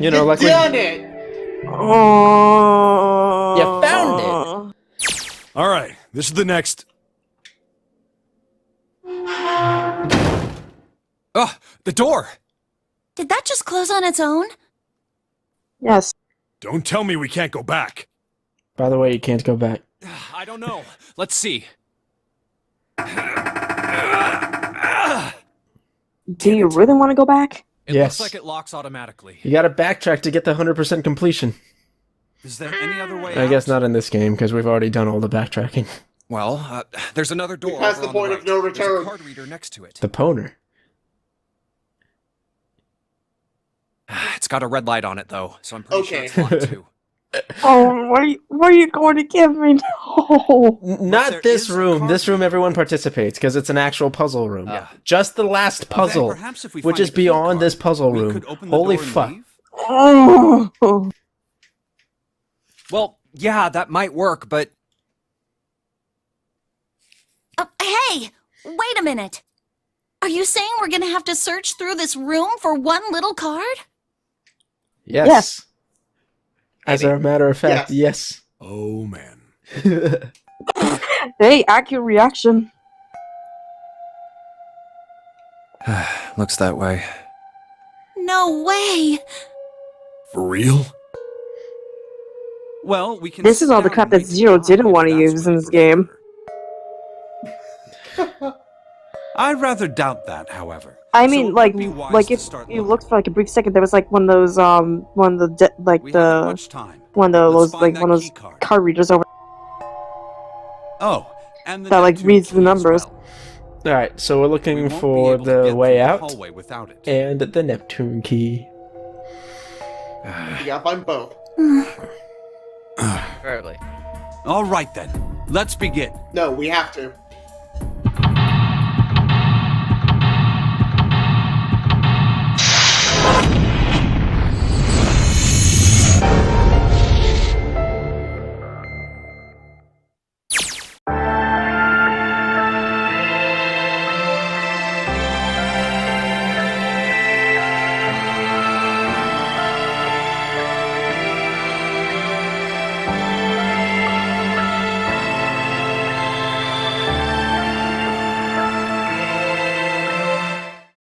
[SPEAKER 1] You know, like
[SPEAKER 2] Done it!
[SPEAKER 3] Oh.
[SPEAKER 1] You found it!
[SPEAKER 10] All right, this is the next.
[SPEAKER 8] Oh, the door!
[SPEAKER 5] Did that just close on its own?
[SPEAKER 3] Yes.
[SPEAKER 10] Don't tell me we can't go back.
[SPEAKER 1] By the way, you can't go back.
[SPEAKER 8] I don't know. Let's see.
[SPEAKER 3] Do you really want to go back?
[SPEAKER 8] It
[SPEAKER 1] Yes.
[SPEAKER 8] looks like it locks automatically.
[SPEAKER 1] You gotta backtrack to get the 100% completion.
[SPEAKER 8] Is there any other way
[SPEAKER 1] I
[SPEAKER 8] out?
[SPEAKER 1] guess not in this game, because we've already done all the backtracking.
[SPEAKER 8] Well, there's another door.
[SPEAKER 2] Past
[SPEAKER 8] over
[SPEAKER 2] the
[SPEAKER 8] on
[SPEAKER 2] point
[SPEAKER 8] right.
[SPEAKER 2] of no
[SPEAKER 8] There's
[SPEAKER 2] return.
[SPEAKER 8] a card reader next to it.
[SPEAKER 1] The Poner.
[SPEAKER 8] It's got a red light on it, though, so I'm pretty sure
[SPEAKER 2] Okay.
[SPEAKER 8] it's locked too.
[SPEAKER 3] Oh, what are you going to give me? No.
[SPEAKER 1] Not
[SPEAKER 8] there
[SPEAKER 1] this
[SPEAKER 8] is a
[SPEAKER 1] room.
[SPEAKER 8] card
[SPEAKER 1] This room,
[SPEAKER 8] reader.
[SPEAKER 1] everyone participates, because it's an actual puzzle room.
[SPEAKER 8] Yeah.
[SPEAKER 1] Just the last puzzle,
[SPEAKER 9] perhaps if we
[SPEAKER 1] which
[SPEAKER 9] find
[SPEAKER 1] is
[SPEAKER 9] a key
[SPEAKER 1] beyond
[SPEAKER 9] card,
[SPEAKER 1] this puzzle
[SPEAKER 9] we
[SPEAKER 1] room.
[SPEAKER 9] could open the
[SPEAKER 1] Holy
[SPEAKER 9] door and
[SPEAKER 1] fuck.
[SPEAKER 9] leave?
[SPEAKER 3] Oh.
[SPEAKER 8] Well, yeah, that might work, but
[SPEAKER 5] Hey! Wait a minute! Are you saying we're gonna have to search through this room for one little card?
[SPEAKER 1] Yes.
[SPEAKER 3] Yes.
[SPEAKER 1] As a matter of fact, yes.
[SPEAKER 10] Oh man.
[SPEAKER 3] Hey, accurate reaction.
[SPEAKER 8] looks that way.
[SPEAKER 5] No way!
[SPEAKER 10] For real?
[SPEAKER 9] Well, we can.
[SPEAKER 3] This is
[SPEAKER 9] sit
[SPEAKER 3] all the
[SPEAKER 9] down
[SPEAKER 3] crap
[SPEAKER 9] and
[SPEAKER 3] that
[SPEAKER 9] make a
[SPEAKER 3] Zero
[SPEAKER 9] card
[SPEAKER 3] didn't
[SPEAKER 9] if
[SPEAKER 3] want to
[SPEAKER 9] that's
[SPEAKER 3] use
[SPEAKER 9] what
[SPEAKER 3] in
[SPEAKER 9] you
[SPEAKER 3] this game.
[SPEAKER 9] prefer. I rather doubt that, however.
[SPEAKER 3] I
[SPEAKER 9] So
[SPEAKER 3] mean,
[SPEAKER 9] it
[SPEAKER 3] like,
[SPEAKER 9] would be wise
[SPEAKER 3] like
[SPEAKER 9] to
[SPEAKER 3] if
[SPEAKER 9] start
[SPEAKER 3] you
[SPEAKER 9] looking.
[SPEAKER 3] looked for like a brief second, there was like one of those, one of the
[SPEAKER 9] We haven't much time.
[SPEAKER 3] one of
[SPEAKER 9] Let's
[SPEAKER 3] those
[SPEAKER 9] find
[SPEAKER 3] like
[SPEAKER 9] that
[SPEAKER 3] one of those
[SPEAKER 9] key card.
[SPEAKER 3] card readers over.
[SPEAKER 9] Oh, and the
[SPEAKER 3] That, like,
[SPEAKER 9] Neptune
[SPEAKER 3] reads the
[SPEAKER 9] key as
[SPEAKER 3] numbers.
[SPEAKER 9] well.
[SPEAKER 1] Alright, so we're
[SPEAKER 9] We
[SPEAKER 1] looking
[SPEAKER 9] won't be
[SPEAKER 1] for
[SPEAKER 9] able to
[SPEAKER 1] the
[SPEAKER 9] get
[SPEAKER 1] way
[SPEAKER 9] through the
[SPEAKER 1] out
[SPEAKER 9] hallway without it.
[SPEAKER 1] and the Neptune key.
[SPEAKER 2] You gotta find both.
[SPEAKER 4] Apparently.
[SPEAKER 9] All right then, let's begin.
[SPEAKER 2] No, we have to.